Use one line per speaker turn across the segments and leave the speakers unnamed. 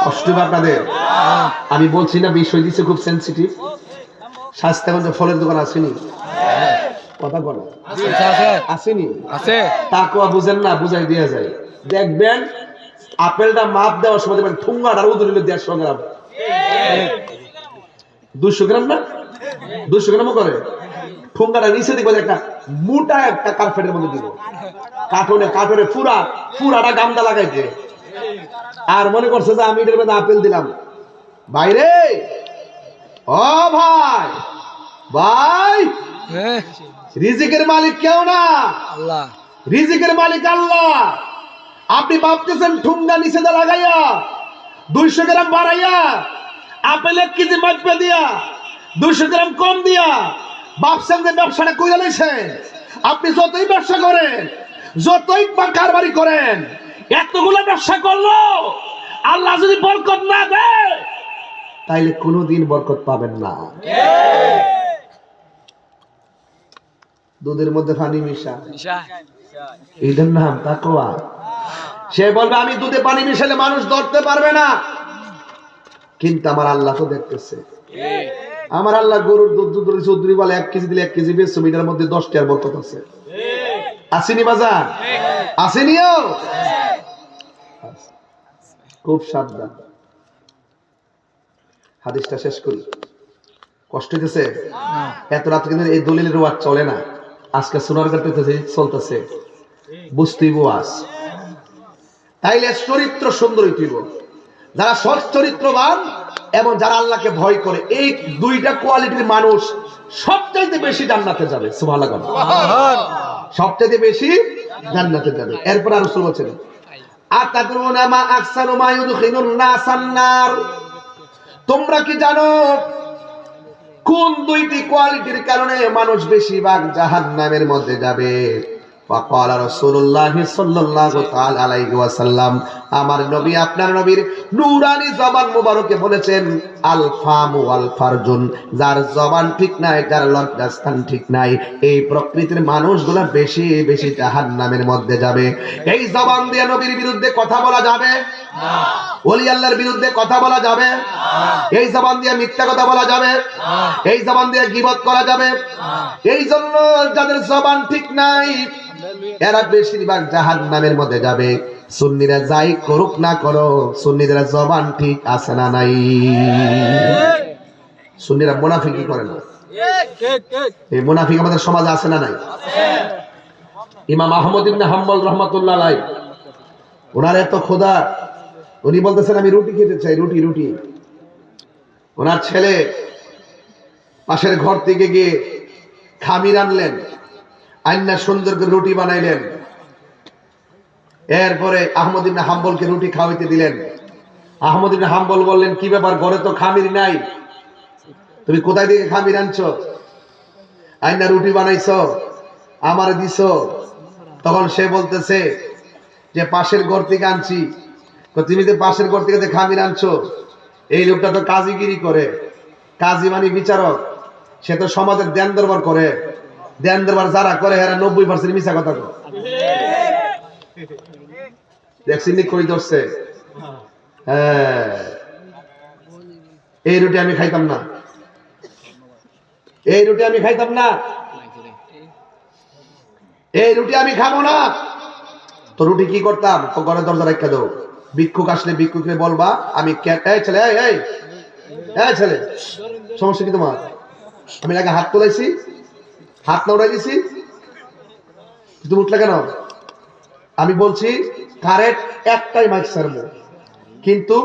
কষ্ট হবে আপনাদের। আমি বলছি না বিষয় দিচ্ছে খুব সেন্সিটিভ। স্বাস্থ্যগঞ্জ ফলের দোকান আসেনি, কথা বলো আসেনি, তাকওয়া বুঝেন না, বুঝাই দেওয়া যায়। দেখবেন আপেলটা মাপ দেওয়ার সময় দেখবেন ঠুঙ্গাটার ওজন হলো 150 গ্রাম, 200 গ্রাম না, 200 গ্রামও করে। ঠুঙ্গাটা নিচে দেখবেন একটা মোটা একটা কার্পেটের মধ্যে দিব, কাঠনে পুরাটা গামদা লাগাইছে। আর মনে করছে যে আমি এটার মধ্যে আপেল দিলাম। বাইরে ও ভাই ভাই, রিজিকের মালিক কেউ না, আল্লাহ। রিজিকের মালিক আল্লাহ। আপনি ভাবতেছেন ঠুঙ্গা নিচে লাগাইয়া 200 গ্রাম বাড়াইয়া আপেল 1 কেজি মাপে দিয়া 200 গ্রাম কম দিয়া ভাবছেন যে ব্যবসাটা কইরা লইছেন। আপনি যতই ব্যবসা করেন, যতই কারবারি করেন, এতগুলো ব্যবসা করলো আল্লাহ যদি বরকত না দেয় তাইলে কোনোদিন বরকত পাবেন না। দুধের মধ্যে পানি মিশা, এটার নাম তাকওয়া। সে বলবে আমি দুধে পানি মিশালে মানুষ ধরতে পারবে না, কিন্তু আমার আল্লাহ তো দেখতেছে। আমার আল্লাহ গরুর দুধ চৌধুরী বলে 1 কেজি দিলে 1 কেজি বেশি, এটার মধ্যে 10 টাকার বরকত আছে। আসেনি বাজার, আসেনিও। খুব সাবধান। হাদিসটা শেষ করি, কষ্ট হইতেছে এত রাত কিন্তু এই দলিলের ওয়াজ চলে না। আজকে সোনার কাটতেছে চলতেছে, বুঝতেই ওয়াজ। তাইলে চরিত্র সুন্দর হইতেইব। যারা সৎ চরিত্রবান এবং যারা আল্লাহকে ভয় করে, এই দুইটা কোয়ালিটির মানুষ সবচাইতে বেশি জান্নাতে যাবে। সুবহানাল্লাহ, সবচাইতে বেশি জান্নাতে যাবে। এরপর আর রাসূল বলেন আতাদরুনা মা আকসারু মা ইউদখিলুন নাসান নার, তোমরা কি জানো কোন দুইটি কোয়ালিটির কারণে মানুষ বেশিরভাগ জাহান্নামের মধ্যে যাবে? ফাকালা রাসূলুল্লাহ সাল্লাল্লাহু তাআলা আলাইহি ওয়াসাল্লাম, আমার নবী আপনার নবীর নূরানী জবান মোবারকে বলেছেন আল ফামু ওয়াল ফারজুন, যার জবান ঠিক নাই, যার লজ্জাস্থান ঠিক নাই, এই প্রকৃতির মানুষগুলো বেশি বেশি জাহান্নামের মধ্যে যাবে। এই জবান দিয়ে নবীর বিরুদ্ধে কথা বলা যাবে না, ওলি আল্লাহর বিরুদ্ধে কথা বলা যাবে না, এই জবান দিয়ে মিথ্যা কথা বলা যাবে না, এই জবান দিয়ে গীবত করা যাবে না। এই জন্য যাদের জবান ঠিক নাই এরা বেশিরভাগ জাহান্নামের মধ্যে যাবে। সুন্নিরা যাই করুক না করো, সুন্নিদের জবান ঠিক আছে না নাই? সুন্নিরা মুনাফিকি করে না, এই মুনাফিক আমাদের সমাজে আছে না নাই? ইমাম আহমদ ইবনে হাম্বল রাহমাতুল্লাহ আলাইহি, ওনার এত খোদা, উনি বলতেছেন আমি রুটি খেতে চাই, রুটি রুটি। ওনার ছেলে পাশের ঘর থেকে গিয়ে খামির আনলেন, আইনা সুন্দর করে রুটি বানাইলেন। এরপরে আহমদ ইবনে হাম্বলকে রুটি খাওয়াইতে দিলেন। আহমদ ইবনে হাম্বল বললেন কি ব্যাপার, ঘরে তো খামির নাই, তুমি কোথায় থেকে খামির আনছো? আইনা রুটি বানাইছো, আমারে দিছো। তখন সে বলতেছে যে পাশের ঘর থেকে আনছি। তুমি যে পাশের ঘর থেকে খামির আনছো, এই লোকটা তো কাজীগিরি করে, কাজী মানে বিচারক, সে তো সমাজের ধ্যান দরবার করে, ধ্যান দরবার যারা করে এরা 90% মিছা কথা কয়। দেখছেন কই ধরছে? হ্যাঁ, এই রুটি আমি খাইতাম না, এই রুটি আমি খাইতাম না, এই রুটি আমি খাবো না। তো রুটি কি করতাম, ঘরের দরজা রাখা দাও, ভিক্ষুক আসলে ভিক্ষুককে বলবা আমি এই ছেলে, এই ছেলে সমস্যা কি তোমার? আমি আগে হাত তোলাইছি, হাত না উড়াই দিছি, তুমি উঠলে কেন? আমি বলছি কারেক্ট একটাই মাইক ছাড়বো, কিন্তু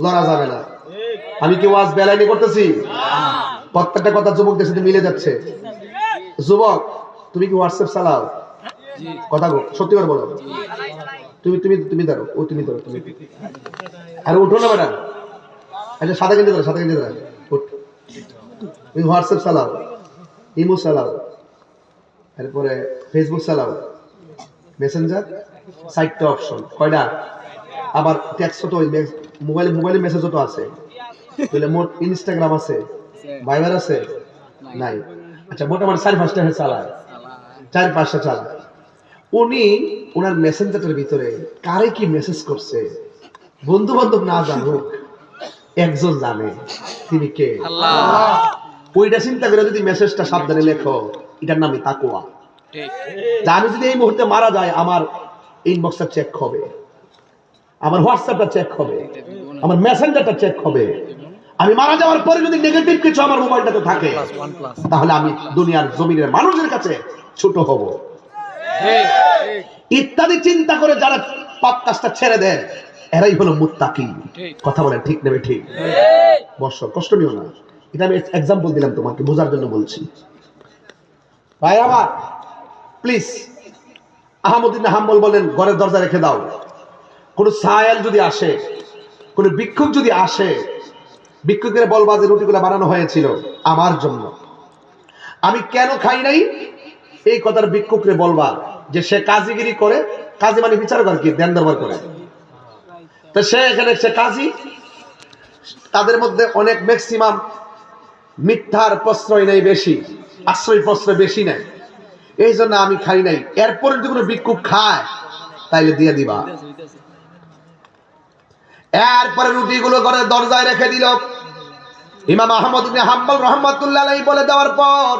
লড়া যাবে না। আমি কি ওয়াজ বেলাইনি করতেছি? প্রত্যেকটা কথা যুবকদের সাথে মিলে যাচ্ছে। যুবক তুমি কি হোয়াটসঅ্যাপ চালাও? কথা সত্যি করে বলো। তুমি তুমি তুমি ধরো, ও তুমি ধরো, তুমি আর উঠো না ম্যাডাম, আচ্ছা সাদা কিনতে ধরো, সাদা কিনতে ধরো, তুমি হোয়াটসঅ্যাপ চালাও, ইমো চালাও, এরপরে ফেসবুক চালাও, মেসেঞ্জার, 4টা অপশন, কয়টা? আবার টেক্সট তো মোবাইলে মেসেজও তো আছে, তাহলে মোট ইনস্টাগ্রাম আছে, ভাইবার আছে নাই? আচ্ছা মোটামুটি 4-5টা চালায়, 4-5টা চালায়। উনি ওনার মেসেঞ্জারের ভিতরে কারে কি মেসেজ করছে, বন্ধু বান্ধব না জানুক, একজন জানে, তিনি কে? আল্লাহ। ওইটা চিন্তা করে যদি মেসেজটা সাবধানে লেখো, এটার নামই তাকওয়া। আমি যদি এই মুহূর্তে মারা যায়, আমার ইনবক্সটা চেক হবে, আমার হোয়াটসঅ্যাপটা চেক হবে, আমার মেসেঞ্জারটা চেক হবে। আমি মারা যাওয়ার পরে যদি নেগেটিভ কিছু আমার মোবাইলটাতে থাকে, তাহলে আমি দুনিয়ার জমিনের মানুষের কাছে ছোট হব। ইত্যাদি চিন্তা করে যারা পাপ কাজটা ছেড়ে দেয়, এরাই হলো মুত্তাকি। কথা বলেন ঠিক নেবে? ঠিক। বর্ষ কষ্ট নিও না, এটা আমি এক্সাম্পল দিলাম তোমাকে বোঝার জন্য বলছি। ভাই আমার প্লিজ, আহমদুদ্দিন হাম্বল বলেন ঘরের দরজা রেখে দাও। কোন সায়েল যদি আসে, কোন ভিক্ষুক যদি আসে, ভিক্ষুকের বলবা যে রুটিগুলো বানানো হয়েছিল আমার জন্য, আমি কেন খাই নাই, এই কথার ভিক্ষুকরে বলবা যে সে কাজীগিরি করে। কাজী মানে বিচার করে, কি ধ্যান দরবার করে। তো সে এখানে সে কাজী, তাদের মধ্যে অনেক ম্যাক্সিমাম মিথ্যার প্রশ্রয় নেই বেশি, আশ্রয় প্রশ্রয় বেশি নেই, এই জন্য আমি খাই নাই। এরপরে যদি কোনো ভিক্ষুক খায় তাইলে দিয়ে দিবা। এরপরে রুটিগুলো ঘরের দরজায় রেখে দিল। ইমাম আহমদ ইবনে হাম্বল রাহমাতুল্লাহ আলাইহি বলে দেওয়ার পর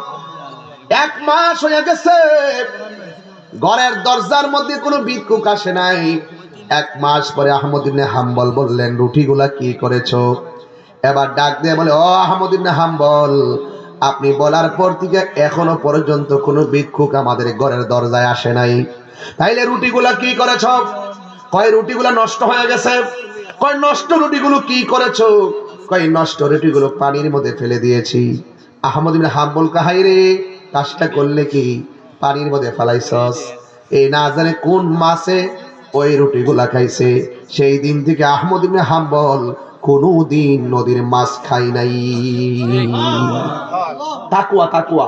1 মাস হয়ে গেছে, ঘরের দরজার মধ্যে কোনো ভিক্ষুক আসে নাই। 1 মাস পরে আহমদ ইবনে হাম্বল বললেন, রুটিগুলা কি করেছো? এবার ডাক দিয়ে বলে, ও আহমদ ইবনে হাম্বল, আপনি বলার পর থেকে এখনো পর্যন্ত কোনো ভিক্ষুক আমাদের ঘরের দরজায় আসে নাই, তাইলে রুটিগুলা কি করেছো? কয় রুটিগুলা নষ্ট হয়ে গেছে। কয় নষ্ট রুটিগুলো কি করেছো? কয় নষ্ট রুটিগুলো পানির মধ্যে ফেলে দিয়েছি। আহমদ ইবনে হাম্বল কাহাই রে, কাজটা করলে কি পানির মধ্যে ফেলাইছস? এই না জানে কোন মাসে ওই রুটিগুলা খাইছে, সেই দিন থেকে আহমদ ইবনে হাম্বল কোনদিন নদীর মাছ খাই নাই। তাকওয়া, তাকওয়া।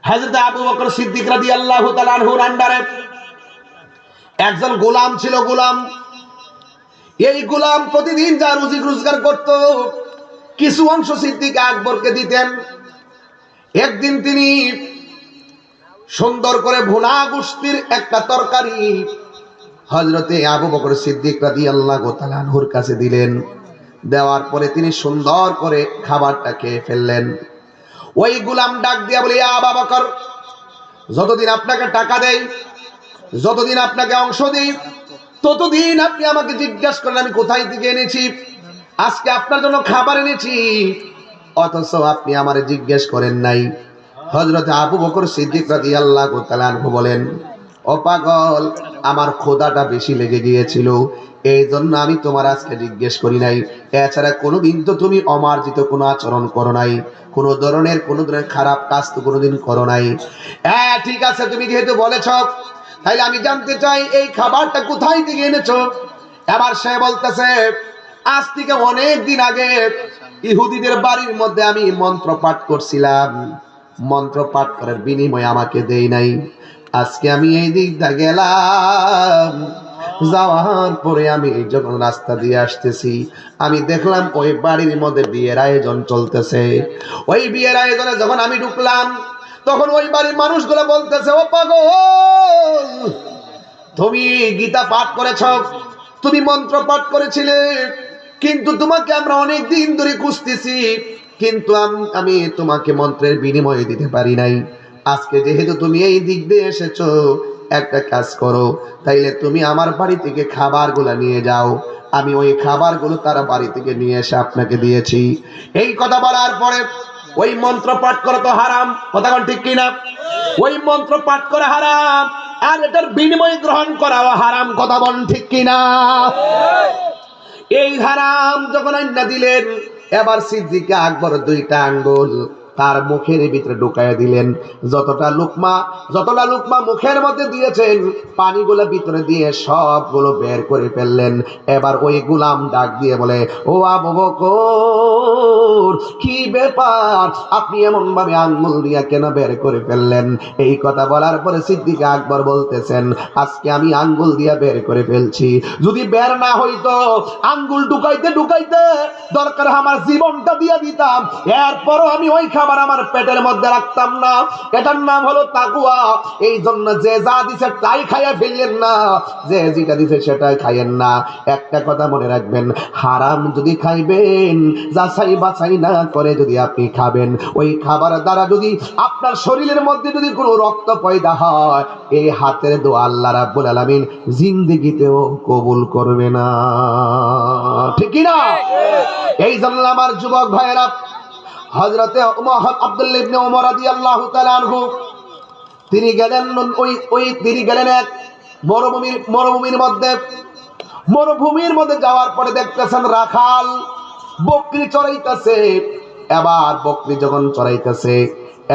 হযরত আবু বকর সিদ্দিক রাদিয়াল্লাহু তাআলা আনহুর আন্ডারে একজন গোলাম ছিল। গোলাম, এই গোলাম প্রতিদিন যা রুজি রোজগার করত, কিছু অংশ সিদ্দিক আকবরকে দিতেন। একদিন তিনি সুন্দর করে ভুনা গোশতির একটা তরকারি হযরতে আবু বকর সিদ্দিক রাদিয়াল্লাহু তাআলা আনহুর কাছে দিলেন। দেওয়ার পরে তিনি সুন্দর করে খাবারটা খেয়ে ফেললেন। ওই গোলাম ডাক দিয়া বলে, আবু বকর, যতদিন আপনাকে টাকা দেই, যতদিন আপনাকে অংশ দিই, ততদিন আপনি আমাকে জিজ্ঞাসা করেন আমি কোথায় থেকে এনেছি। আজকে আপনার জন্য খাবার এনেছি, অথচ আপনি আমারে জিজ্ঞেস করেন নাই। হযরত আবু বকর সিদ্দিক রাদিয়াল্লাহু তাআলা আনহু বলেন, ও পাগল, আমার ক্ষুধাটা বেশি লেগে গিয়েছিল, এই জন্য আমি তোমার আজকে জিজ্ঞেস করি নাই। এছাড়া কোনোদিন তো তুমি অমার্জিত কোনো আচরণ করো নাই, কোনো ধরনের খারাপ কাজ তো কোনোদিন করো নাই। হ্যাঁ ঠিক আছে, তুমি যেহেতু বলেছ, তাইলে আমি জানতে চাই এই খাবারটা কোথায় থেকে এনেছো। এবার সে বলতেছে, আজ থেকে অনেক দিন আগে ইহুদিদের বাড়ির মধ্যে আমি মন্ত্র পাঠ করছিলাম, মন্ত্র পাঠ করার বিনিময়ে আমাকে দেই নাই। আজকে আমি এই দিকটা গেলাম, যাওয়ার পরে আমি যখন রাস্তা দিয়ে আসতেছি, আমি দেখলাম ওই বাড়ির মধ্যে বিয়ের আয়োজন চলতেছে। ওই বিয়ের আয়োজনে যখন আমি ঢুকলাম, তখন ওই বাড়ির মানুষগুলো বলতেছে, ও পাগল, তুমি গীতা পাঠ করেছ, তুমি মন্ত্র পাঠ করেছিলে, কিন্তু তোমাকে আমরা অনেক দিন ধরে খুঁজতেছি, কিন্তু আমি তোমাকে মন্ত্রের বিনিময়ে দিতে পারি নাই। আজকে যেহেতু তুমি এই দিক দিয়ে এসেছো, একটা কাজ করো, তাইলে তুমি আমার বাড়ি থেকে খাবারগুলো নিয়ে যাও, আমি ওই খাবারগুলো তার বাড়ি থেকে নিয়ে এসে আপনাকে দিয়েছি। এই কথা বলার পরে ওই মন্ত্র পাঠ করা তো হারাম, কথা বল ঠিক কিনা? ওই মন্ত্র পাঠ করা হারাম, আর এটার বিনিময় গ্রহণ করাও হারাম, কথা বল ঠিক কিনা? এই হারাম যখন আইনা দিলেন, এবার সিদ্দিক আকবর 2টা আঙ্গুল তার মুখের ভিতরে ঢুকাইয়া দিলেন। যতটা লুকমা মুখের মধ্যে দিয়েছেন, পানিগুলো ভিতরে দিয়ে সবগুলো বের করে ফেললেন। এবার ওই গোলাম ডাক দিয়ে বলে, ও আবু বকর, কি ব্যাপার, আপনি এমন ভাবে আঙ্গুল দিয়া কেন বের করে ফেললেন? এই কথা বলার পরে সিদ্দিক আকবর বলতেছেন, আজকে আমি আঙ্গুল দিয়া বের করে ফেলছি, যদি বের না হইতো, আঙ্গুল ঢুকাইতে ঢুকাইতে দরকার আমার জীবনটা দিয়ে দিতাম, এরপরও আমি ওই খাবার আমার পেটের মধ্যে রাখতাম না। এটার নাম হলো তাকওয়া। এই জন্য যে যা দিছে তাই খাইয়া ফেললেন না, যে যেটা দিছে সেটাই খাইয়েন না। একটা কথা মনে রাখবেন, হারাম যদি খাইবেন, যাচাই বাছাই না করে যদি আপনি খাবেন, ওই খাবার দ্বারা যদি আপনার শরীরের মধ্যে যদি কোনো রক্ত পয়দা হয়, এই হাতের দোয়া আল্লাহ রাব্বুল আলামিন জিন্দেগিতেও কবুল করবে না। ঠিক কি না? এই জন্য আমার যুবক ভাইয়েরা, হযরতে আব্দুল্লাহ ইবনে ওমর রাদিয়াল্লাহু তাআলা আনহু তিনি গেলেন এক মরুভূমির মধ্যে যাওয়ার পরে দেখতেছেন রাখাল বকরি চড়াইতেছে। এবার বকরি যখন চড়াইতেছে,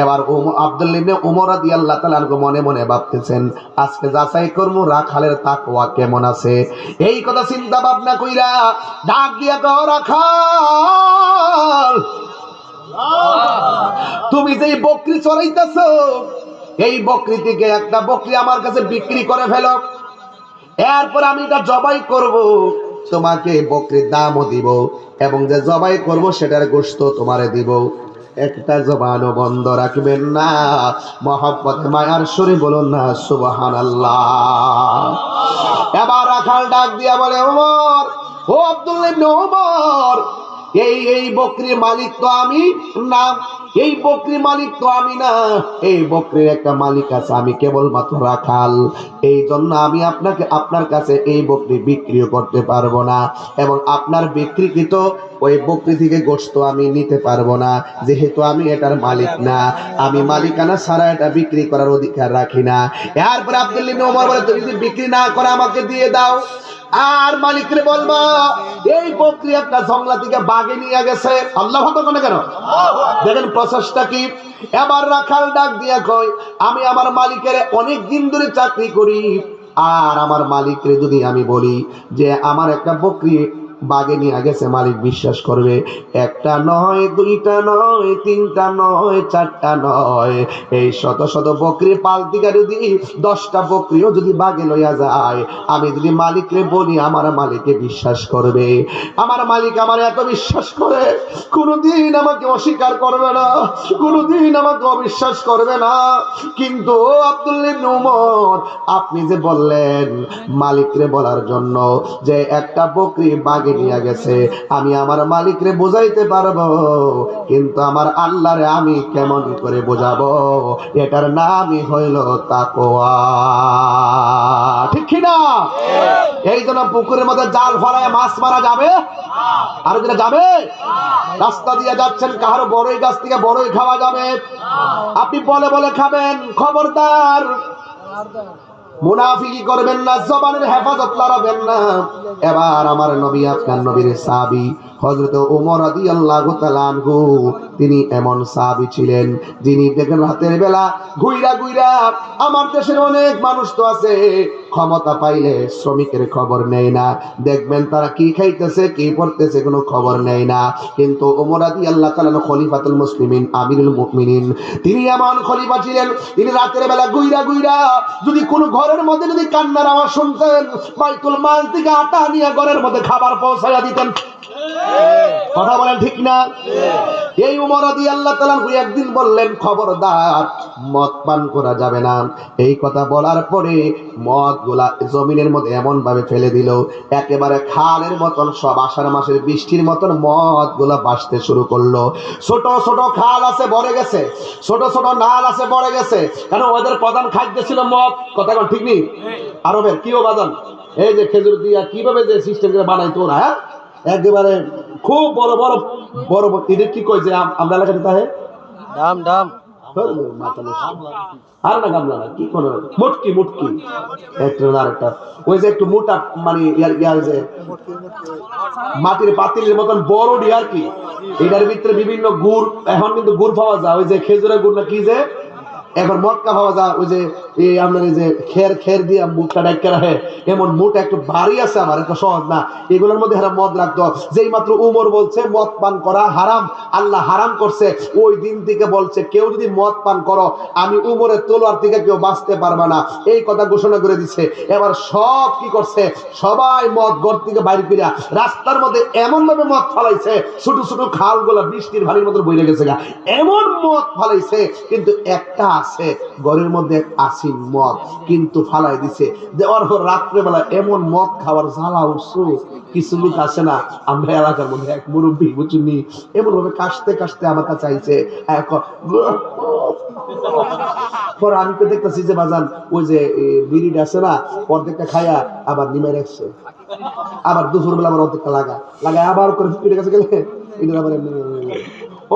এবার আব্দুল্লাহ ইবনে ওমর রাদিয়াল্লাহু তাআলা আনহু মনে মনে ভাবতেছেন, আজকে যাচাই করব রাখালের তাকওয়া কেমন আছে। এই কথা চিন্তা ভাবনা কইরা ডাক দিয়া কও, রাখাল, তুমি যে বকরি চড়াইতেছো, এই বকরি থেকে একটা বকরি আমার কাছে বিক্রি করে ফেলো, এরপর আমি এটা জবাই করব, তোমাকে বকরির দামও দিব, এবং যে জবাই করব সেটার গোশত তোমারে দিব। একটা জবানও বন্ধ রাখবেন না। মহব্বতে মায়ার সুরে বলুন না সুবহানাল্লাহ। এবার রাখাল ডাক দিয়া বলে, ওমর, ও আব্দুল্লাহ ইবনে ওমর, এই বকরির মালিক তো আমি না, এই বকরির মালিক তো আমি না, এই বকরির একটা মালিক আছে, আমি কেবলমাত্র রাখাল। এই জন্য আমি আপনার কাছে এই বকরি বিক্রিও করতে পারবো না, এবং আপনার বিক্রিকৃত ওই বকরি থেকে গোশত আমি নিতে পারবো না, যেহেতু আমি এটার মালিক না। আমি মালিকানা ছাড়া এটা বিক্রি করার অধিকার রাখি না। এরপরে আব্দুল্লাহ ইবনে ওমর বলে, তুমি যদি বিক্রি না করে আমাকে দিয়ে দাও, আর মালিকরে বলবা এই বকরি একটা জঙ্গলা থেকে বাগে নিয়ে গেছে। আল্লাহু আকবার কেন? দেখেন প্রসেসটা কি। এবার রাখাল ডাক দিয়া কয়, আমি আমার মালিকের অনেক দিন ধরে চাকরি করি, আর আমার মালিকরে যদি আমি বলি যে আমার একটা বকরি বাগে নিয়ে গেছে, মালিক বিশ্বাস করবে। একটা নয়, দুইটা নয়, তিনটা নয়, চারটা নয়, এই শত শত বকরি পাল দিকে যদি 10টা বকরিও যদি বাগে লইয়া যায়, আমি যদি মালিকরে বলি, আমার মালিকে বিশ্বাস করবে। আমার মালিক আমার এত বিশ্বাস করে, কোনদিন আমাকে অস্বীকার করবে না, কোনদিন আমাকে অবিশ্বাস করবে না। কিন্তু আব্দুল্লাহ ইবনে ওমর, আপনি যে বললেন মালিকরে বলার জন্য যে একটা বকরি বাগে নিয়ে গেছে, আমি আমার মালিকরে বোঝাইতে পারবো, কিন্তু আমার আল্লাহরে আমি কেমন করে বোঝাবো? এটার নামই হইল তাকওয়া। ঠিক কি না? এই জন্য পুকুরের মধ্যে জাল ফলায় মাছ মারা যাবে? আর যেটা যাবে, রাস্তা দিয়ে যাচ্ছেন, কাহারো বড়ই গাছ থেকে বড়ই খাওয়া যাবে, আপনি বলে বলে খাবেন, খবরদার মুনাফিকি করবেন না, জবানের হেফাজত লড়াবেন না। এবার আমার নবী, আপনার নবীর সাহাবী হযরত ওমর রাদিয়াল্লাহু তাআলা আনহু, তিনি এমন সাহাবী ছিলেন যিনি দেখেন রাতের বেলা ঘুইরা ঘুইরা, আমার দেশের অনেক মানুষ তো আছে ক্ষমতা পাইলে শ্রমিকের খবর নেয় না, দেখবেন তারা কি খাইতেছে কি পড়তেছে কোনো খবর নেয় না। কিন্তু ওমর রাদিয়াল্লাহু তাআলা খলিফাতুল মুসলিমিন, আমিরুল মুমিনিন, তিনি এমন খলিফা ছিলেন, তিনি রাতের বেলা ঘুইরা ঘুইরা যদি কোনো ঘরের মধ্যে যদি কান্নার আওয়াজ শুনতেন, বাইতুল মাল থেকে আটা নিয়ে ঘরের মধ্যে খাবার পৌঁছাইয়া দিতেন। কথা বলেন ঠিক না? এই ওমর রাদিয়াল্লাহু তাআলা একদিন বললেন, খবরদার মদ পান করা যাবে না। এই কথা বলার পরে মদ গুলা জমিনের মধ্যে এমন ভাবে ফেলে দিল, একেবারে খালের মতন, সব আষাঢ় মাসের বৃষ্টির মতন মদ গুলা ভাসতে শুরু করলো। ছোট ছোট খাল আছে ভরে গেছে, ছোট ছোট নাল আছে ভরে গেছে, কারণ ওদের প্রধান খাদ্য ছিল মদ। কথা কোন ঠিক নেই? আরবের কি বাদান, এই যে খেজুর দিয়া কিভাবে যে সিস্টেম করে বানাইতো না, একেবারে খুব বড় বড় বড় এদের কি কই যে আমরা এলাকাতে তাহে ডাম ডাম আর না গামলা না, কি কোন মুটকি মুটকি একটা আরেকটা, ওই যে একটু মোটা মানে ইয়ার যে মাটির পাতিলের মতন বড় ডি আর কি, এটার ভিতরে বিভিন্ন গুড়, এখন কিন্তু গুড় পাওয়া যায়, ওই যে খেজুরের গুড় না কি যে এবার মটকা পাওয়া যায় ওই যে আপনার এই যে খের দিয়ে মুখটা ডাক্কা রাখে, এমন মুখ একটু ভারী আছে আমার, একটা সহজ না। এগুলোর মধ্যে হারাম মদ রাখতো। যেই মাত্র উমর বলছে মদ পান করা হারাম, আল্লাহ হারাম করছে, ওই দিন থেকে বলছে কেউ যদি মদ পান করো আমি উমরের তলোয়ার থেকে কেউ বাঁচতে পারবে না, এই কথা ঘোষণা করে দিচ্ছে। এবার সব কি করছে, সবাই মদ ঘর থেকে বাইরে ফিরা রাস্তার মধ্যে এমন ভাবে মদ ফালাইছে, ছোট ছোট খালগুলা বৃষ্টির ভারীর মতো বইরে গেছে গা, এমন মদ ফালাইছে। কিন্তু একটা আছে ঘরের মধ্যে আসিন মদ, কিন্তু ফালাই দিছে। দেওয়ার পর রাত্রেবেলা এমন মদ খাওয়ার জ্বালা উৎসু, কিছু লোক আছে না, আমরা এলাকার মধ্যে এক মুরব্বী বুঝুনি, এমন ভাবে কাশতে কাশতে আমার কাছে চাইছে। পরে আমি তো দেখতেছি যে বাজান ওই যে বিড়িটা আছে না, অর্ধেকটা খায়া আবার নিমে রাখছে, আবার দুপুরবেলা আবার অর্ধেকটা লাগায় আবার করে ফিরে কাছে গেলে আবার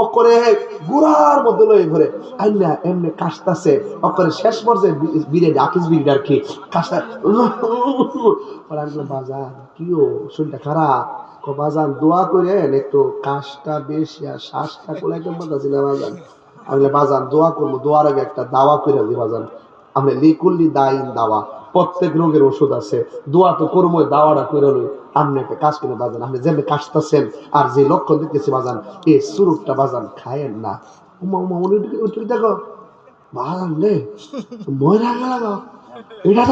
ও করে গুড়ার মধ্যে লয়ে ঘরে আইনা এমনি কাশতাছে, ও করে শেষ পর্যায়ে বিড়িটা আকিস বিড়িটা আর কি কাশতা। বাজান কি ও শরীরটা খারাপ, বাজান দোয়া করেন একটু কাশটা বেশি আর শ্বাসটা করে একদম বাজাছি না বাজান। আমি বাজান দোয়া করবো, দোয়ার আগে একটা দাওয়া করে দিই বাজান, আমি লিকুল্লি দাইন দাওয়া, প্রত্যেক রোগের ওষুধ আছে, দোয়া তো করবো, দাওয়াটা করে লই। আপনি একটা কাজ করে বাজান, আপনি যেমনি কাশতেছেন আর যে লক্ষণ দেখতেছি বাজান, এই সুরুটটা বাজান খায়েন না। উমা উমা উঠে দেখো বাজান রে ময়রা গেল এটা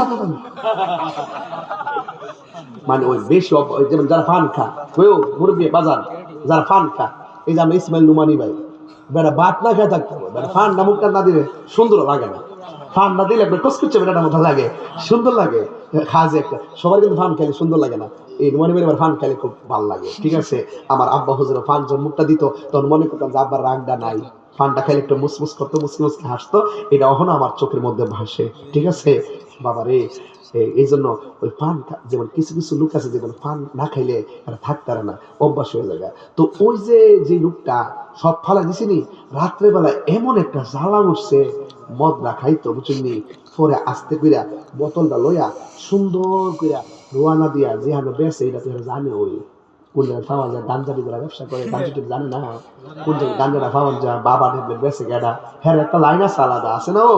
মানে ওই বেশি যেমন যারা ফান খা ওইও মুরব্বী বাজান, যারা ফান খা, এই যে আমরা ইসমাইল নুমানি ভাই বেটা বাট না খেয়ে থাকতে হবে, বেটা ফান না মুখটা না দিলে সুন্দর লাগে না, ফান না দিলে কস করছে বেটাটার মতো লাগে, সুন্দর লাগে খাজে একটা। সবার কিন্তু ফান খেলে সুন্দর লাগে না, এই নুমানি ভাই ফান খেলে খুব ভালো লাগে। ঠিক আছে, আমার আব্বা হুজুর ফান যখন মুখটা দিত তখন মনে করতাম যে আব্বার রাগটা নাই, ফানটা খেলে একটু মুসমুস করতো, মুসকি মুসকি হাসতো, এটা এখনো আমার চোখের মধ্যে ভাসে। ঠিক আছে বাবা রে, এই জন্য ওই পান যেমন কিছু কিছু লোক আছে যেমন পান না খাইলে এরা থাকতে পারে না, অভ্যাস হয়ে যায়। তো ওই যে লোকটা সব ফালা দিছিনি, রাত্রেবেলা এমন একটা জ্বালা উঠছে, মদ না খাইতো বুঝলি, পরে আস্তে কইরা বোতলটা লইয়া সুন্দর কইরা রোয়ানা দিয়া যেখানে বেছে এটা তো জানে, ওই কোন জায়গায় পাওয়া যায়, গাঞ্জারি যারা ব্যবসা করে গাঞ্জাটি জানে না, কোন জায়গায় গাঞ্জাটা পাওয়া যায়, বাবা দেখবে বেছে গেটা, হ্যাঁ একটা লাইন আছে আলাদা আছে না, ও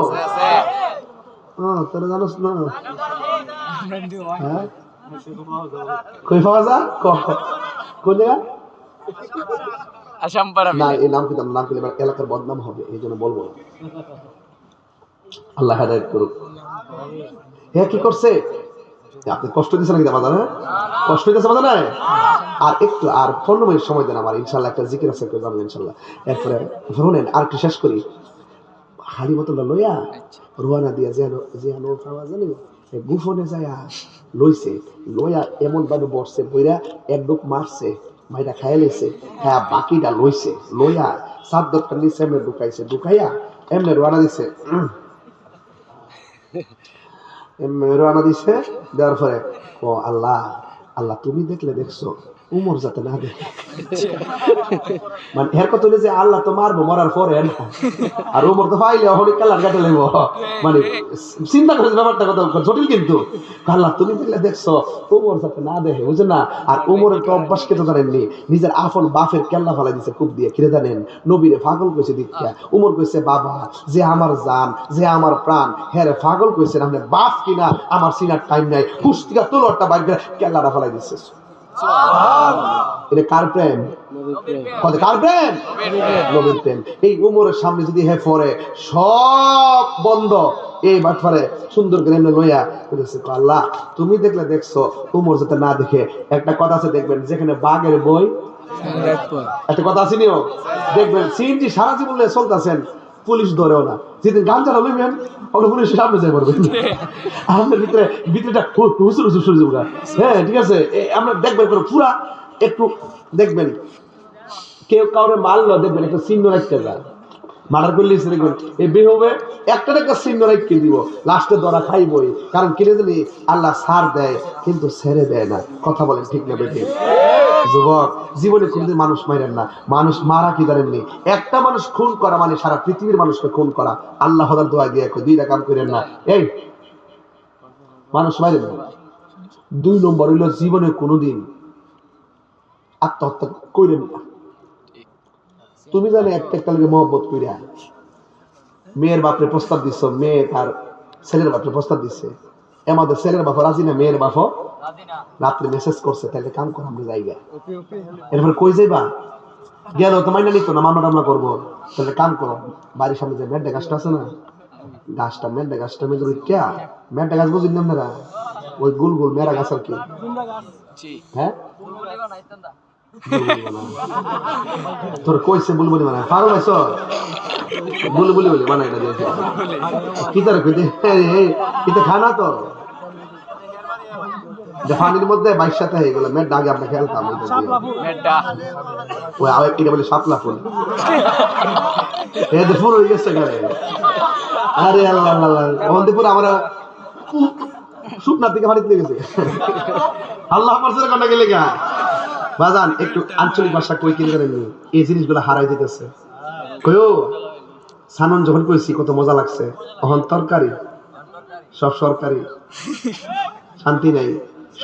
তোরা জানোস না কই পাওয়া যায়, কোন জায়গা না, এই নাম কিন্তু নাম পেলে এলাকার বদনাম হবে, এই জন্য বলবো না। আল্লাহ হেদায়েত করুক। হ্যাঁ কি করছে, আপনি কষ্ট দিচ্ছেন নাকি বাজার, কষ্ট দিতেছে বাজার না, আর একটু আর 15 মিনিট সময় দেন আমার, ইনশাল্লাহ একটা জিকির আছে জানবেন ইনশাল্লাহ। এরপরে শুনেন আর একটু শেষ করি, হাড়ি বোতলটা লইয়া রোয়ানা দিয়া যেন খাওয়া জানি গুফনে যায় লইছে, লইয়া এমন ভাবে বসছে বইরা এক ডুক মারছে, মাইরা খাইয়া লইছে, হ্যাঁ বাকিটা লইছে, লইয়া চাদরটা নিচে এমনি ঢুকাইছে, ঢুকাইয়া এমনি রোয়ানা দিছে, রোয়ানা দিছে, দেওয়ার পরে ও আল্লাহ আল্লাহ তুমি দেখলে দেখছো, উমর যাতে না দেখে, মানে এর কথা হলো যে আল্লাহ তো মারবো মরার পরে না, আর উমর তো পাইলে হলি কালার কাটে লাগব, মানে চিন্তা করেছে ব্যাপারটা কত জটিল, কিন্তু আল্লাহ তুমি দেখলে দেখছো উমর যাতে না দেখে, বুঝছেন না। আর উমরের তো অভ্যাস কে তো জানেননি, নিজের আপন বাপের কেল্লা ফালাই দিছে খুব দিয়ে, কিরে জানেন, নবীরে পাগল কইছে দীক্ষা, উমর কইছে বাবা যে আমার জান যে আমার প্রাণ, হ্যাঁ রে পাগল কইছে না, বাপ কিনা আমার সিনার টাইম নাই, কুস্তিকা তোলটা বাইর করে কেল্লাটা ফালাই দিচ্ছে। এটা কার প্রেম, কার প্রেম, নবীর প্রেম। এই উমরের সামনে যদি হে পড়ে সব বন্ধ, এই বাটপারে সুন্দর করে লইয়া বলেছে আল্লাহ তুমি দেখলে দেখছো, উমর যাতে না দেখে। একটা কথা আছে দেখবেন, যেখানে বাঘের বই, একটা কথা আছে নিও, দেখবেন সিএনজি সারা জীবন চলতেছেন, পুলিশ ধরেও না, যেদিন গাঞ্জা লইবেন ওটা পুলিশের সামনে যাই পড়বেন, আমাদের ভিতরেটা হুসুর হুসুর শুরু যাবো। হ্যাঁ ঠিক আছে, আমরা দেখবেন পুরা একটু দেখবেন, কেউ কাউরে মারলো দেখবেন একটা চিহ্ন রাখতে যায়, মার্ডার করলে দেখবেন এই বে হবে একটা চিহ্ন রাখতে দিব, লাস্টে ধরা খাইবই, কারণ কিনে দিলি আল্লাহ ছাড় দেয় কিন্তু ছেড়ে দেয় না। কথা বলেন ঠিক না বেঠিক? যুবক জীবনে কোনদিন মানুষ মারেন না, মানুষ মারা কি জানেননি, একটা মানুষ খুন করা মানে সারা পৃথিবীর মানুষকে খুন করা। আল্লাহ দোয়া দিয়ে দুইটা কাম করেন না, এই মানুষ মারেন না। 2 নম্বর হইল জীবনে কোনোদিন আত্মহত্যা করেন না। তুমি জানো একটা লোকে মহব্বত করিয়া মেয়ের বাপরে প্রস্তাব দিচ্ছ, মেয়ে তার ছেলের বাপরে প্রস্তাব দিচ্ছে, আমাদের ছেলের বাপ রাজি না, মেয়ের বাপ রাত্রে মেসেজ করছে, তাহলে কাম কর আমরা জায়গা। এরপরে কই যাইবা, গেল তো মাইনা নিত না, মামলা টামলা করবো, তাহলে কাম করো বাড়ির সামনে যে মেড্ডা গাছটা আছে না, গাছটা মেড্ডা গাছটা মেজর ক্যা মেড্ডা গাছ বুঝলি না, ওই গুল গুল মেরা গাছ আর কি, হ্যাঁ তোর কইছে বুলবুলি বানায় পারো ভাইছ বুলবুলি বলে বানাই না দিয়েছে কি তার কইতে এটা খানা তো পানির মধ্যে 22 সাথে হয়ে গেল মেড্ডা, আগে আমরা খেলতাম ওই আবার কি বলে শাপলা ফুল, এই ফুল হয়ে গেছে গায়ে। আরে আল্লাহ আল্লাহ, অন্তপুর আমরা শুকনার দিকে বাড়িতে লেগেছে আল্লাহ পারছে কোনটা গেলে গা বাজান, একটু আঞ্চলিক ভাষা কই কিনে করেন, এই জিনিসগুলো হারাই যেতেছে। কইও সানন যখন কইছি কত মজা লাগছে, তখন তরকারি সব সরকারি, শান্তি নাই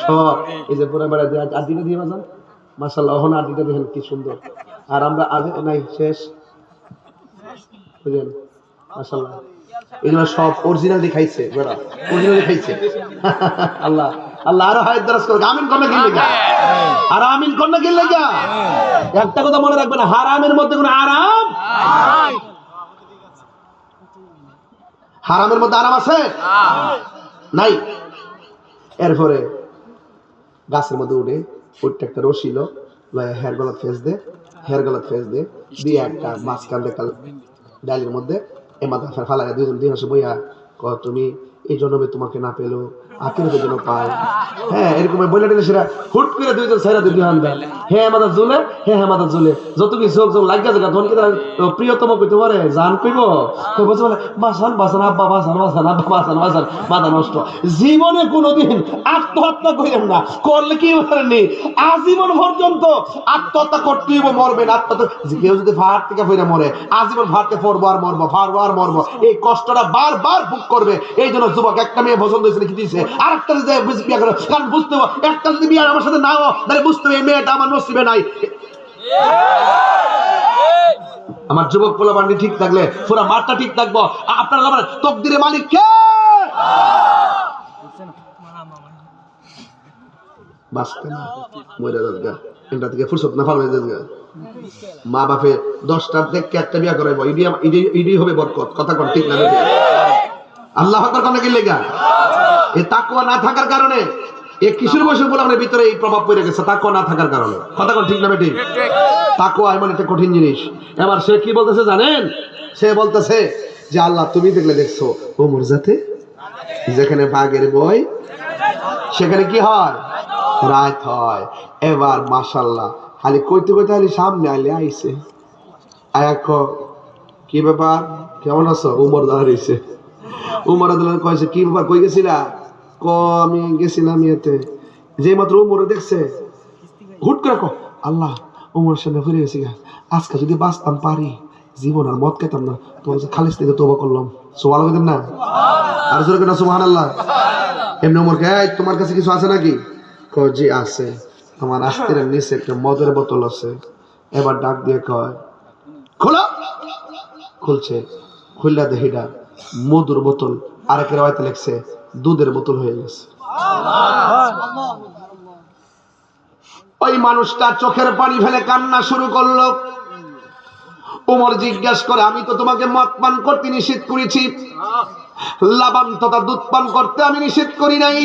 সব। এই যে পুরো বেড়া দিয়ে আদিটা দিয়ে বাজান, মাশাআল্লাহ ওহন আদিটা দেখেন কি সুন্দর, আর আমরা আজ নাই শেষ বুঝলেন মাশাআল্লাহ, এগুলো সব অরিজিনাল দেখাইছে, বেড়া অরিজিনাল দেখাইছে আল্লাহ আল্লাহ আরো হায়াত দারাজ করুক, আমিন কোন কি লাগা, আর আমিন কোন কি লাগা। একটা কথা মনে রাখবেন, হারামের মধ্যে কোনো আরাম, হারামের মধ্যে আরাম আছে নাই। এরপরে গাছের মধ্যে উঠে উঠতে একটা রশি লো হেয়ার গলাত ফেস দে, হেয়ার গলাত ফেস দে দিয়ে একটা মাঝখান দেখাল ডালের মধ্যে এ মাথা ফালাইয়া দুইজন দুই হাসে বইয়া ক তুমি এই জন্মে তোমাকে না পেলো আখিরাতের জন্য পায়, হ্যাঁ এরকম বইলা দিলে সেটা হুট করে দুইজন সাইরা দুই হান দেয়, হ্যাঁ মাথা জ্বলে, হ্যাঁ মাথা জ্বলে, যত কি চোখ যখন লাগা জায়গা তখন কি প্রিয়তম কইতে পারে জান কইব, বলছে বলে বাসান বাসান আব্বা বাসান বাসান আব্বা বাসান বাসান, মাথা নষ্ট। জীবনে কোনোদিন আত্মহত্যা করেন না, করলে কি পারেননি আজীবন পর্যন্ত আত্মহত্যা করতেই মরবেন, আত্মহত্যা কেউ যদি ভাট থেকে ফিরে মরে আজীবন ভাটকে ফরবো আর মরবো, ফারবো আর মরবো, এই কষ্টটা বারবার ভোগ করবে। এই জন্য যুবক একটা মেয়ে পছন্দ হয়েছে কি দিয়েছে আর একটা বিয়ে করে, কারণ বুঝতে হবে একটা যদি বিয়ে আমার সাথে না হয় তাহলে বুঝতে হবে এই মেয়েটা আমার নসিবে নাই। আমার যুবক পোলাপান্ডি ঠিক থাকলে পুরা মাঠটা ঠিক থাকবো। আপনারা আমার তকদিরের মালিক কে? বাঁচতে না মরে যাবে, এটা থেকে ফুরসত না পারবে যাবে। মা বাপে 10টা থেকে একটা বিয়া করাইবো, ইডি হবে বরকত, কথা কোন ঠিক না? আল্লাহ আকবার কোন কি লেগা? এই তাকওয়া না থাকার কারণে এই কিশোর বয়সের গোলামের ভিতরে এই প্রভাব পড়ে গেছে, তাকওয়া না থাকার কারণে, কথা কোন ঠিক না বেটি? তাকওয়া এমন একটা কঠিন জিনিস। এবার সে কি বলতেছে জানেন? সে বলতেছে যে আল্লাহ তুমি দেখলে দেখছো ওমর জাতে যেখানে বাঘের বয় সেখানে কি হয়? রাত হয়। এবার মাশাআল্লাহ খালি কইতে কইতে খালি সামনে আইলে আইছে, আয়া কি ব্যাপার কেমন আছো? উমর দাঁড়িয়েছে। উমর রাদিয়াল্লাহু কইছে কি ব্যাপার কই গেছিলা? আমি গেছিলাম ইয়েতে। যে মাত্র উমরে দেখছে হুট করে আল্লাহ উমর সামনে ফিরে গেছি, আজকে যদি বাঁচতাম পারি জীবন আর মদ খেতাম না, তোমার খালিস থেকে তওবা করলাম। সুবহানাল্লাহ না? আর জোরে কেন সুবহানাল্লাহ? এমনি উমরকে তোমার কাছে কিছু আছে নাকি? জি আছে, আমার আস্তিরের নিচে একটা মদের বোতল আছে। এবার ডাক দিয়ে কয় খোলো, খুলছে, খুললা দেখিটা মধুর বোতল, আরেকের হয়তো লেখছে দুধের বোতল হয়ে গেছে। ওই মানুষটা চোখের পানি ফেলে কান্না শুরু করলো। উমর জিজ্ঞাসা করে আমি তো তোমাকে মদ পান করতে নিষেধ করেছি, লবণ তথা দুধ পান করতে আমি নিষেধ করি নাই,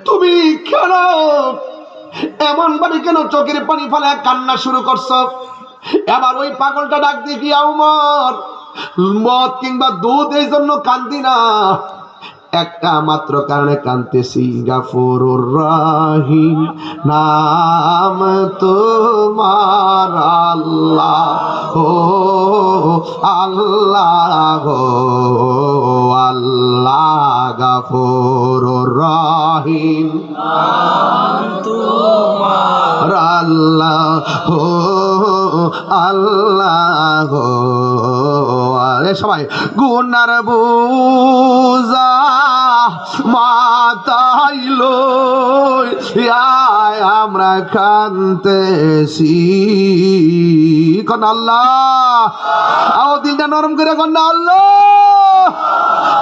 তুমি কেন এমন ভাবে কেন চোখের পানি ফেলে কান্না শুরু করছো? এবার ওই পাগলটা ডাক দিয়ে কি উমর মদ কিংবা দুধ এই জন্য কান্দি না, একটা মাত্র কারণে কাঁদতেছি, গাফুরুর রহিম নাম তোমার আল্লাহ ও আল্লাহ ও আল্লাহ, গাফুরুর রহিম নাম তোমার আল্লাহ আল্লাহ। আরে সবাই গুনার বোঝা মাথায় লইয়া আমরা কাঁদতেছি। কোন আল্লাহ, আও দিলটা নরম করে কোন আল্লাহ।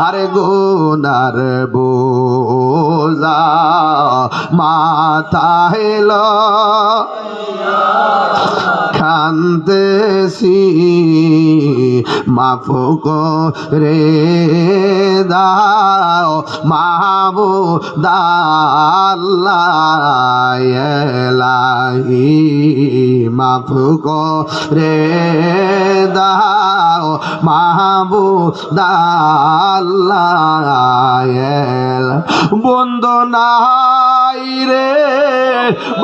আরে গুনার বোঝা মাথায় লইয়া কাঁদতেছি, মাফ করে দাও মাহবুব আল্লাহ এলাহি, মাফ করে দাও মাহবুব আল্লাহ এলাহি। বন্ধু নাই রে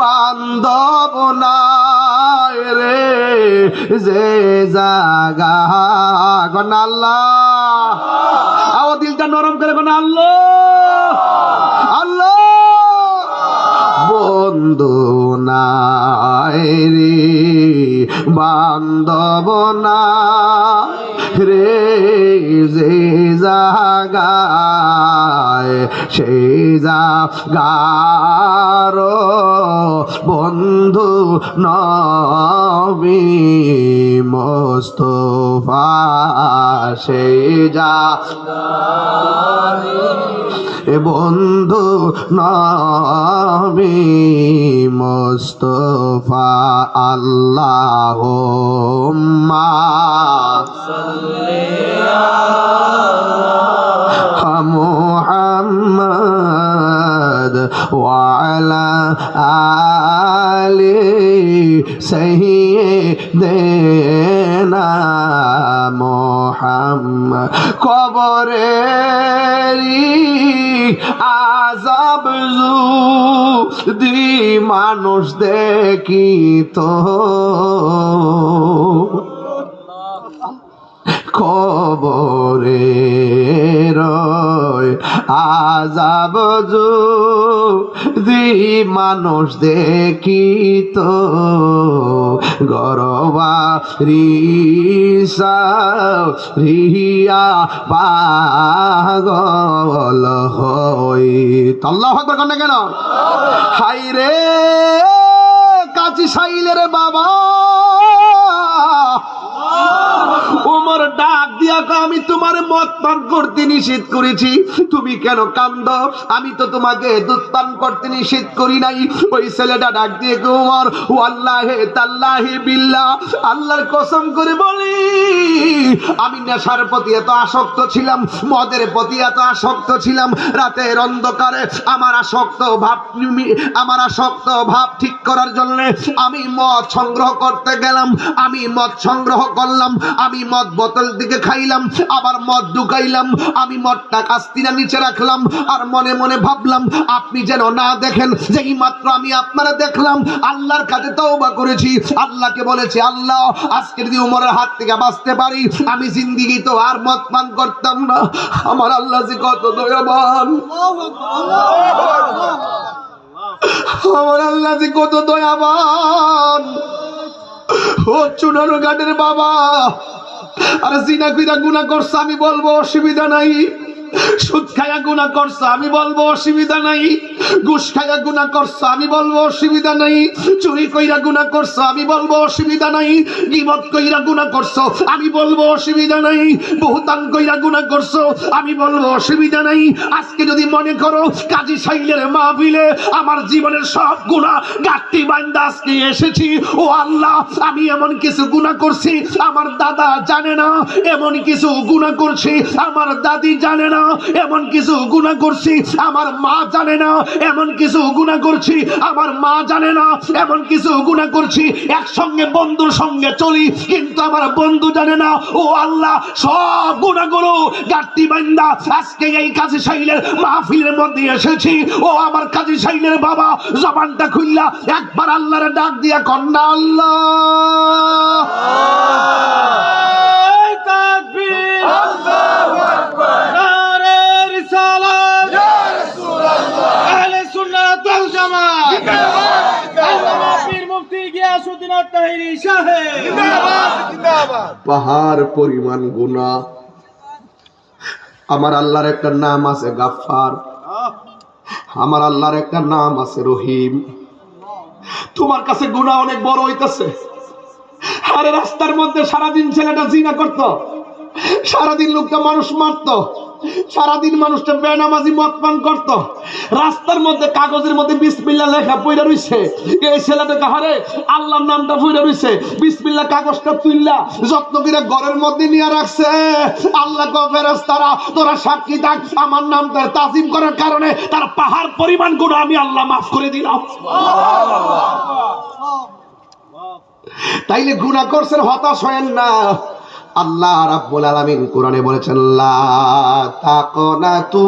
বান্ধব নাই রে যে জাগা কোন আল্লাহ, আও দিলটা নরম করে কোন আল্লাহ আল্লাহ। বন্ধু নাই রে বান্ধব নাই রে যে জাগায় সেই জাগার বন্ধু নবী মুস্তাফা, সেই জাগার বন্ধু নবী মুস্তাফা। আল্লাহুম্মা সাল্লি আলা মুহাম্মদ ওয়া আলা আলি সাইয়্যিদিনা মুহাম্মদ। কবরেরি আযাব যদি মানুষ দেখিত, কবরের আযাব যদি মানুষ দেখিত, গরবারি রিয়া পাগল হইত। আল্লাহু আকবার কেন কেন? হাই রে কাজী সাইলের বাবা ওমর ডাক দিয়া আমি তোমার মদ পান করতে নিষেধ করেছি, তুমি কেন কান্দ? আমি তো তোমাকে দুধ পান করতে নিষেধ করি নাই। ওই ছেলেটা ডাক দিয়ে ওমর ওয়াল্লাহি তাল্লাহি বিল্লাহ, আল্লাহর কসম করে বলি আমি নেশার প্রতি এত আসক্ত ছিলাম, মদের প্রতি এত আসক্ত ছিলাম, রাতের অন্ধকারে আমার আসক্ত ভাব ঠিক করার জন্য আমি মদ সংগ্রহ করতে গেলাম, আমি মদ সংগ্রহ করলাম, আমি মদ বোতল দিকে খাইলাম, আবার মদ ঢুকাইলাম, আমি মদটা কাস্তিনা নিচে রাখলাম, আর মনে মনে ভাবলাম আপনি যেন না দেখেন। যেই মাত্র আমি আপনারা দেখলাম আল্লাহর কাছে তওবা করেছি, আল্লাহকে বলেছি আল্লাহ আজকে যদি উমরের হাত থেকে বাঁচতে পারি আমি জিন্দেগি তো আর মদ পান করতাম না। আমার আল্লাহ যে কত দয়াবান, আমার আল্লাহ যে কত দয়াবান। ও চুনারু ঘাটের বাবা, আর জিনা কইরা গুনাহ করছ আমি বলবো অসুবিধা নাই, সুদ খায়া গুনাহ করছ আমি বলবো অসুবিধা নাই, ঘুষ খায়া গুনাহ করছ আমি বলবো অসুবিধা নাই, চুরি কইরা গুনাহ করছ আমি বলবো অসুবিধা নাই, গীবত কইরা গুনাহ করছ আমি বলবো অসুবিধা নাই, বহুতান কইরা গুনাহ করছ আমি বলবো অসুবিধা নাই। আজকে যদি মনে করো কাজী সাইলের মাহফিলে আমার জীবনের সব গুনাহ গাঁটটি বান্দা আজকে এসেছি, ও আল্লাহ আমি এমন কিছু গুনাহ করছি আমার দাদা জানে না, এমন কিছু গুনাহ করছি আমার দাদি জানে না, এমন কিছু গুনাহ করছি আমার মা জানে না, এমন কিছু গুনাহ করছি আমার মা জানে না, এমন কিছু গুনাহ করছি একসঙ্গে বন্ধুর সঙ্গে চলি কিন্তু আমার বন্ধু জানে না। ও আল্লাহ সব গুনাহগুলো গাঁটটি বান্দা আজকে এই কাজী সাইলের মাহফিলের মধ্যে এসেছি, ও আমার কাজী সাইলের বাবা জবানটা খুললা একবার আল্লাহর ডাক দিয়া কন্যা আল্লাহ তাকবীর, আল্লাহু আকবার, নারে রিসালাত, ইয়া রাসূলুল্লাহ, আহলে সুন্নাত ওয়াল জামাত, জিন্দাবাদ,
মুফতি গিয়াসউদ্দিন আত-তাহিরি সাহেব
জিন্দাবাদ জিন্দাবাদ।
পাহাড় পরিমাণ গুনাহ। আমার আল্লাহর একটা নাম আছে গাফফার, আমার আল্লাহর একটা নাম আছে রহিম। তোমার কাছে গুনাহ অনেক বড় হইতাছে। আরে রাস্তার মধ্যে সারাদিন ছেলেটা জিনা করত, সারাদিন লোকটা মানুষ মারত, সারাদিন মানুষটা বেনামাজি মদ পান করত, রাস্তার মধ্যে কাগজের মধ্যে বিসমিল্লাহ লেখা পইরা রইছে। এই ছেলেটাকে হারে আল্লাহর নামটা পইরা রইছে, বিসমিল্লাহ কাগজটা তুইল্লা যত্ন করে ঘরের মধ্যে নিয়ে রাখছে। আল্লাহ কো ফেরেশতারা তোরা সাক্ষী থাক, আমার নামটা তাজিম করার কারণে তার পাহাড় পরিমাণ গুনাহ আমি আল্লাহ মাফ করে দিলাম। তাইলে গুনাহ করছেন, হতাশ হয়েন না। আল্লাহ রাব্বুল আলামিন কোরআনে বলেছেন লা তাকনাতু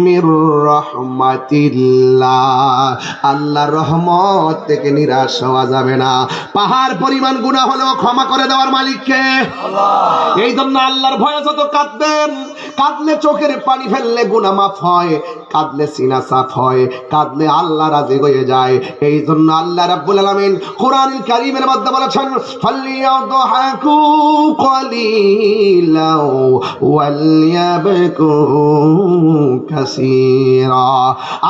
মির রাহমাতিল্লাহ, আল্লাহর রহমত থেকে নিরাশ হওয়া যাবে না। পাহাড় পরিমাণ গুনাহ হলেও ক্ষমা করে দেওয়ার মালিক কে? আল্লাহ। এই জন্য আল্লাহর ভয়ে যত কাঁদবেন, কাঁদলে চোখের পানি ফেললে গুনাহ মাফ হয়, কাঁদলে সিনা সাফ হয়, কাঁদলে আল্লাহ রাজি হয়ে যায়। এই জন্য আল্লাহ রাব্বুল আলামিন কোরআনুল কারীমের মধ্যে বলেছেন ফালিয়াদহাকু قليلا وليبكوا كثيرا।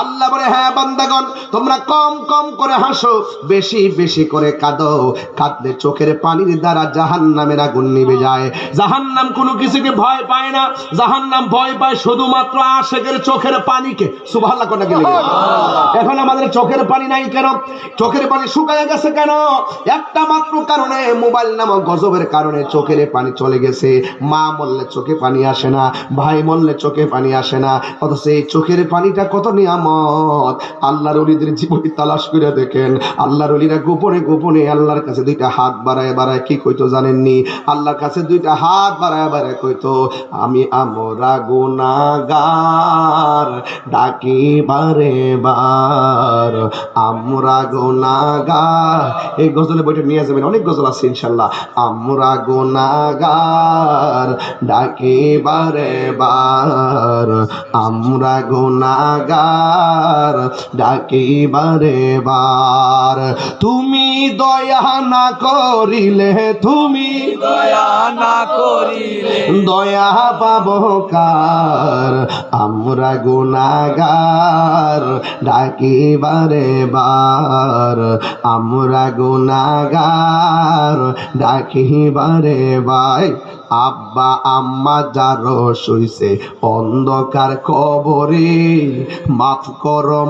আল্লাহ বলে হ্যাঁ বান্দাগণ তোমরা কম কম করে হাসো, বেশি বেশি করে কাঁদো। কাঁদলে চোখের পানির দ্বারা জাহান্নামের আগুন নিভে যায়। জাহান্নাম কোনো কিছুকে ভয় পায় না, জাহান্নাম ভয় পায় শুধুমাত্র আশিকের চোখের পানিকে। সুবহানাল্লাহ কোন কি লাগে? এখন আমাদের চোখের পানি নাই কেন? চোখের পানি শুকায় গেছে কেন? একটা মাত্র কারণে, মোবাইল নামক গজবের কারণে চোখের পানি চলে গেছে। মা মরলে চোখে পানি আসে না, ভাই মরলে চোখে পানি আসে না, অথচ এই চোখের পানিটা কত নিয়ামত। আল্লাহর ওলিদের জীবনী তালাশ করে দেখেন, আল্লাহর ওলিরা গোপনে গোপনে আল্লাহর কাছে দুইটা হাত বাড়ায় বাড়ায় কি কইতো জানেননি? আল্লাহর কাছে দুইটা হাত বাড়ায় বাড়ায় কইতো আমি আমরা গুনাহগার ডাকি বারে বার, আমরা গুনাহগার। এই গজলের বইটা নিয়ে যাবেন, অনেক গজল আছে ইনশাআল্লাহ। আমরা গুনাহগার ডাকি বারে বার, আমরা গুনাহগার ডাকি বারে বার। তুমি দয়া না করিলে, তুমি
দয়া না করিলে
দয়া পাবো কার, আমরা গুনাহগার ডাকি বারে বার, আমরা গুনাহগার ডাকি বারে বার। আব্বা আম্মা যার শুইছে অন্ধকার কবরে, মাফ করো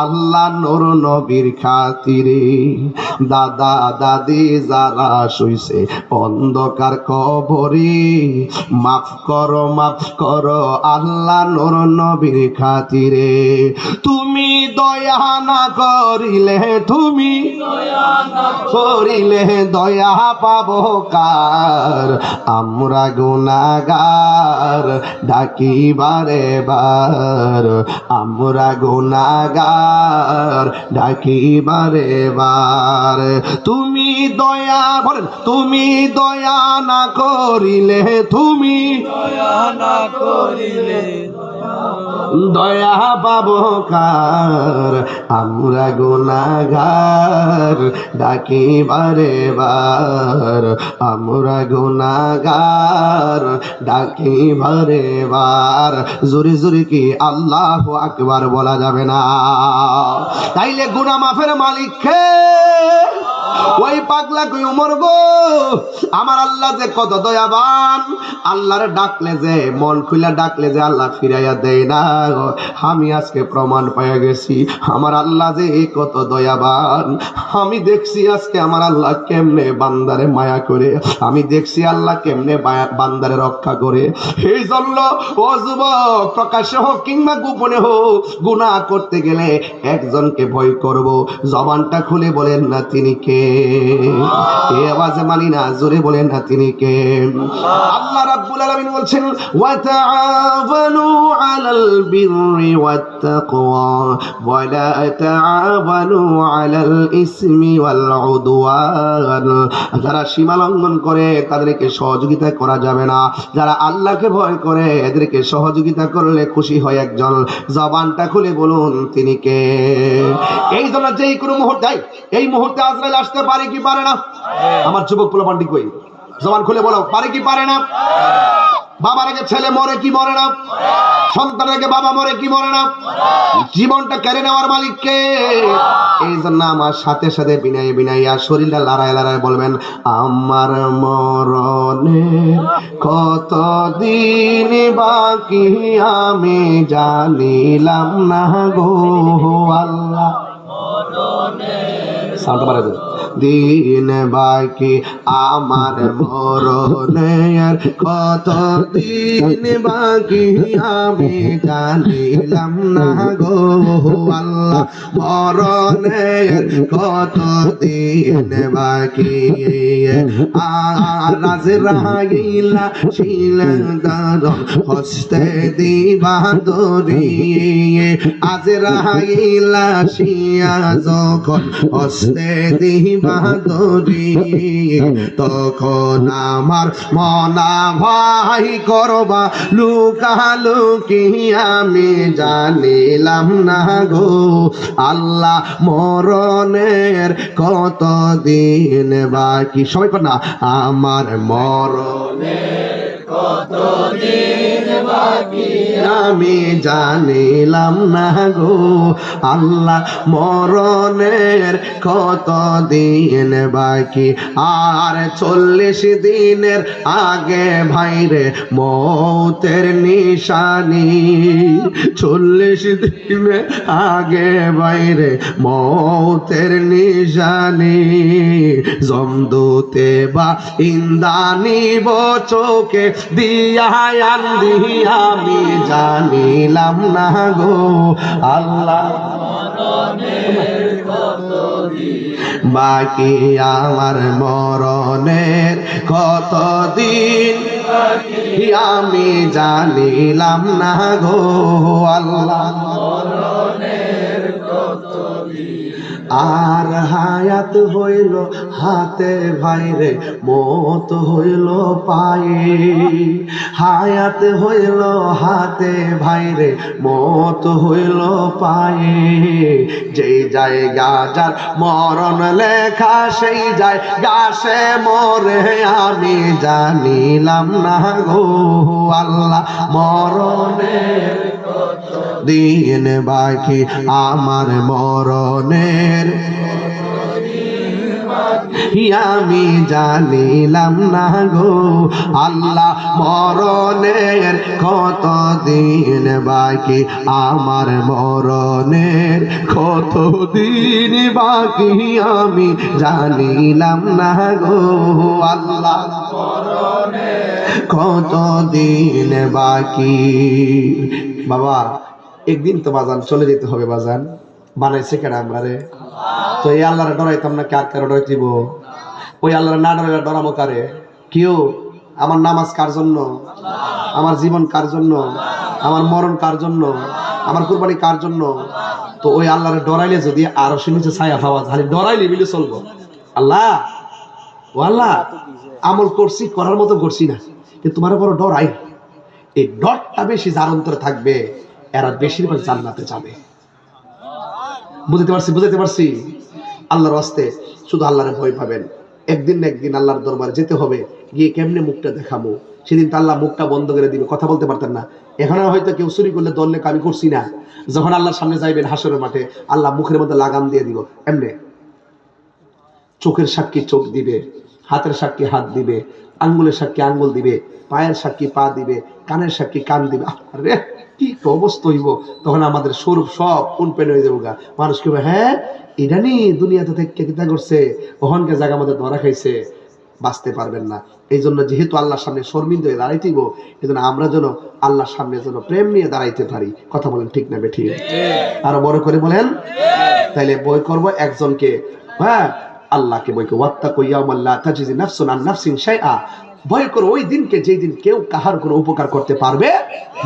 আল্লাহ নূর নবীর খাতিরে। দাদা দাদি যারা শুইছে অন্ধকার কবরে, মাফ করো আল্লাহ নূর নবীর খাতিরে। তুমি দয়া না করিলে, তুমি
দয়া না
করিলে দয়া পাবো কার, আমরা গুনাহগার ডাকি বারে বার, আমরা গুনাহগার ডাকি বারে বার। তুমি দয়া বলেন, তুমি দয়া না করিলে, তুমি
দয়া না করিলে
দয়া পাবো কার, আমরা গুনাহগার ডাকি বারে বার, আমরা গুনাহগার ডাকি বারে বার। জোরে জোরে কি আল্লাহু আকবার বলা যাবে না? তাইলে গুনাহ মাফের মালিক কে? ওই পাগলা কই উমর গো, আমার আল্লাহ যে কত দয়াবান, আল্লাহর ডাকলে যে মন খুলে ডাকলে যে আল্লাহ ফিরাইয়া দেয় না। আমি আজকে প্রমাণ পেয়ে গেছি আমার আল্লাহ যে কত দয়াবান। আমি দেখছি আজকে আমার আল্লাহ কেমনে বান্দারে মায়া করে, আমি দেখছি আল্লাহ কেমনে বান্দারে রক্ষা করে। এই জন্য ও যুবক, প্রকাশ্যে হোক কিংবা গোপনে হোক, গুনাহ করতে গেলে একজনকে ভয় করব। জবানটা খুলে বলেন না তিনি কে? এই আওয়াজে মানি না, জোরে বলেন না তিনি কে? আল্লাহ রাব্বুল আলামিন বলছেন ওয়া তাআওয়ানু আলাল বিররি ওয়াত তাকওয়া ওয়া লা তাআওয়ানু আলাল ইসমি ওয়াল উদওয়ান। যারা সীমা লঙ্ঘন করে তাদেরকে সহযোগিতা করা যাবে না, যারা আল্লাহকে ভয় করে এদেরকে সহযোগিতা করলে খুশি হয় একজন। জবানটা খুলে বলুন তিনি কে? এই জন্য যেই কোনো মুহূর্তে, এই মুহূর্তে আজরাইল আসতে পারে কি পারে না? আমার যুবক পোলাপান্ডি কই, জবান খুলে বলো, পারে কি পারে না? বাবার আগে ছেলে মরে কি মরে না? সন্তানের আগে বাবা মরে কি মরে না? জীবনটা কেড়ে নেওয়ার মালিক কে? এই জন্য আমার সাথে সাথে বিনাই বিনাইয়া শরীরটা লড়াই লড়াই বলবেন, আমার মরণের কতদিন বাকি আমি জানিলাম না গো আল্লাহ। সাউন্ড বাড়াই দেন। দিন বাকি আমার মরণের কতদিন বাকি আমি জানিলাম না গো আল্লাহ। মরণের কতদিন বাকি আজরাইল ছিলেন দারুন হস্তে দিবা দরি। আজরাইল শিয়া যখন হস্তে দিবা দরি, তখন আমার মনা ভাই করবা লুকালুকি আমি জানিলাম না গো আল্লাহ। মরণের কতদিন বাকি, সবাই কর না, আমার মরণের কতদিন বাকি আমি জানিলাম না গো আল্লাহ। মরণের কতদিন বাকি আর 40 দিনের আগে ভাইরে মৌতের নিশানি। 40 দিনের আগে বাইরে মৌতের নিশানি। জমদূতে বা ইন্দানি চোখে দিয়া আন্দি আমি জানিলাম না গো আল্লাহ। বাকি আমার মরণের কতদিন আমি জানিলাম না গো আল্লাহ। আর হায়াত হইল হাতে ভাইরে মত হইল পায়ে। হায়াত হইল হাতে ভাইরে মত হইল পায়ে। যেই জায়গা যার মরণ লেখা সেই জায়গা সে মরে আমি জানিলাম না গো আল্লাহ। মরণের দিন বাকি আমার মরণের আমি জানিলাম না গো আল্লাহ। মরণের কতদিন বাকি আমার মরণের কতদিন বাকি আমি জানিলাম না গো আল্লাহ। কতদিন বাকি। বাবা একদিন তো বাজান চলে যেতে হবে, বাজান বানাইছে কেন আমরা রে? তো এই আল্লাহরে ডরাইতাম না, কার কার ডরাই দিব? ওই আল্লাহরে না ডরাইলে ডরামো কারে? কেউ? আমার নামাজ কার জন্য? আমার জীবন কার জন্য? আমার মরণ কার জন্য? আমার কুরবানি কার জন্য? তো ওই আল্লাহরে ডরাইলে যদি আরো শুনেছে ছায়া পাওয়া, খালি ডরাইলে মিলে চলবো। আল্লাহ ও আল্লাহ, আমল করছি, করার মতো করছি না, কিন্তু তোমার বড় ডরাই। এই ডরটা বেশি যার অন্তরে থাকবে এরা বেশিরভাগ জান্নাতে যাবে। বুঝতে পারছি। আল্লাহর ওয়াস্তে শুধু আল্লাহরে ভয় পাবেন। একদিন না একদিন আল্লাহর দরবারে যেতে হবে, গিয়ে কেমনে মুখটা দেখাবো? সেদিন তো আল্লাহ মুখটা বন্ধ করে দিবে, কথা বলতে পারতেন না। এখন হয়তো কেউ চুরি করলে দললে আমি করছি না, যখন আল্লাহর সামনে যাইবেন হাসরের মাঠে আল্লাহ মুখের মধ্যে লাগাম দিয়ে দিব। এমনে চোখের সাক্ষী চোখ দিবে, হাতের সাক্ষী হাত দিবে, আঙ্গুলের সাক্ষী আঙ্গুল দিবে, পায়ের সাক্ষী পা দিবে, কানের সাক্ষী কান দিবে। আরে কি অবস্থা হইব তখন, আমাদের স্বরূপ সব কোন পেন হয়ে যাবো গা। মানুষ কেবে হ্যাঁ এটা নি দুনিয়াতে থেকে কিতা করছে, ওখানকার জায়গা আমাদের ধরা খাইছে, বাঁচতে পারবেন না। এই জন্য যেহেতু আল্লাহর সামনে শর্মিন্দ হয়ে দাঁড়াইতেইব, এই জন্য আমরা যেন আল্লাহর সামনে যেন প্রেম নিয়ে দাঁড়াইতে পারি। কথা বলেন ঠিক না বেঠিক? আরো বড় করে বলেন। তাইলে বই করব একজনকে, হ্যাঁ আল্লাহকে ভয় করো, ওয়াত্তাকু ইয়াওমান লা তাজজি নাফসুন আন নাফসিন শাইআ, ভয় করো ওই দিনকে যেই দিন কেউ কাহার কোনো উপকার করতে পারবে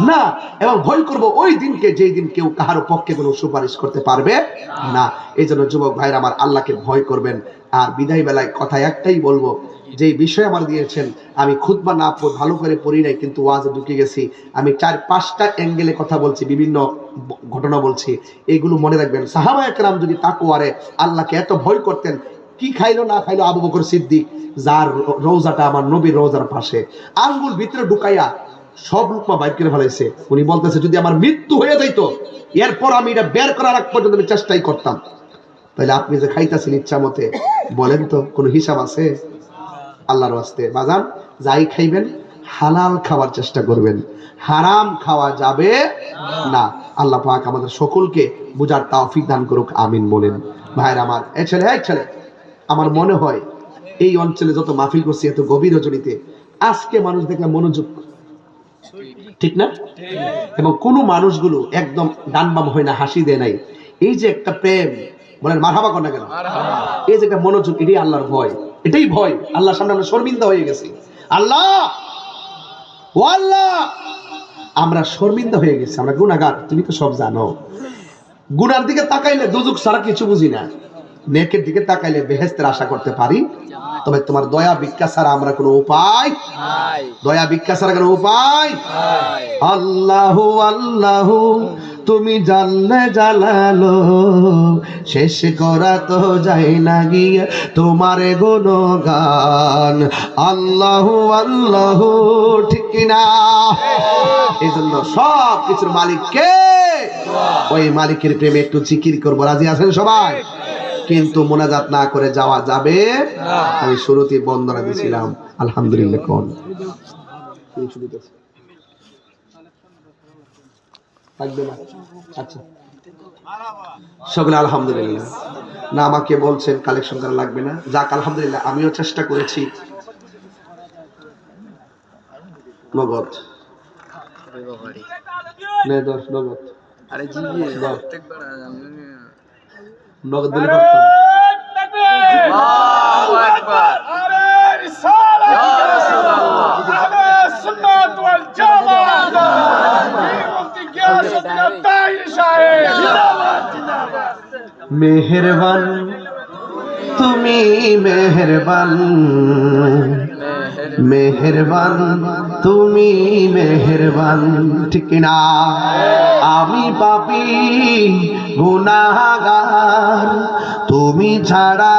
না, এবং ভয় করবো ওই দিনকে যেই দিন কেউ কাহার পক্ষে কোনো সুপারিশ করতে পারবে না। এই জন্য যুবক ভাইরা আমার, আল্লাহকে ভয় করবেন। আর বিদায় বেলায় কথা একটাই বলবো, যেই বিষয় আমার দিয়েছেন, আমি খুতবা না ভালো করে পড়ি নাই, কিন্তু ওয়াজে ঢুকে গেছি। আমি 4-5টা অ্যাঙ্গেলে কথা বলছি, বিভিন্ন ঘটনা বলছি, এগুলো মনে রাখবেন। সাহাবা একরাম যদি তাকওয়ারে আল্লাহকে এত ভয় করতেন, কি খাইলো না খাইলো আবু বকর সিদ্দিক, যার রওজাটা আমার নবীর রওজার পাশে, আঙ্গুল ভিতরে ঢুকাইয়া সব লুকমা বাইর করে ফেলাইছে। উনি বলতেছে যদি আমার মৃত্যু হয়ে যাইতো, এরপর আমি এটা বের করার আগ পর্যন্ত আমি চেষ্টাই করতাম। তাহলে আপনি যে খাইতেছেন ইচ্ছা মতে, বলেন তো কোনো হিসাব আছে? আল্লাহর ওয়াস্তে বাজান, যাই খাইবেন হালাল খাওয়ার চেষ্টা করবেন, হারাম খাওয়া যাবে না। আল্লাহ পাক আমাদের সকলকে বুঝার তৌফিক দান করুক, আমিন বলেন। ভাইরা আমার, এই ছেলে, আমার মনে হয় এই অঞ্চলে যত মাহফিল করছি এত গভীর রজনীতে, আজকে মানুষ দেখলাম মনোযোগ, ঠিক না? এবং কোন মানুষগুলো একদম ডান বাম হয় না, হাসি দেয় নাই। এই যে একটা প্রেম, বলেন মারহাবা কর না কেন, এই যে একটা মনোযোগ, এটাই আল্লাহর ভয়, এটাই ভয়। আল্লাহর সামনে আমরা শর্মিন্দা হয়ে গেছি। আল্লাহ, ও আল্লাহ, আমরা শর্মিন্দা হয়ে গেছি, আমরা গুনাহগার, তুমি তো সব জানো। গুনার দিকে তাকাইলে দুজক ছাড়া কিছু বুঝি না, নেকের দিকে তাকাইলে বেহেশতের আশা করতে পারি। তবে তোমার দয়া ভিক্ষা ছাড়া আমরা কোনো উপায়, দয়া ভিক্ষা ছাড়া কোনো উপায়। আল্লাহ আল্লাহ তুমি জানলে জালালো, শেষ করা তো যায় না গিয়ে তোমার গুণগান। আল্লাহ আল্লাহ, ঠিক কিনা? এই জন্য সব কিছুর মালিককে, ওই মালিকের প্রেমে একটু জিকির করবো, রাজি আছেন সবাই? কিন্তু মোনাজাত না করে যাওয়া যাবে না। আমি শুরুতেই বন্দনা দিয়েছিলাম আলহামদুলিল্লাহ। কোন আচ্ছা, সকলে আলহামদুলিল্লাহ না, আমাকে বলছেন কালেকশন করা লাগবে না, যাক আলহামদুলিল্লাহ। আমিও চেষ্টা করেছি। নগদ নগদ নগদ দিলে পারতাম। মেহেরবান তুমি, মেহেরবান, মেহেরবান তুমি, মেহেরবান, ঠিক না? আমি পাপী গুনাহগার, তুমি ছাড়া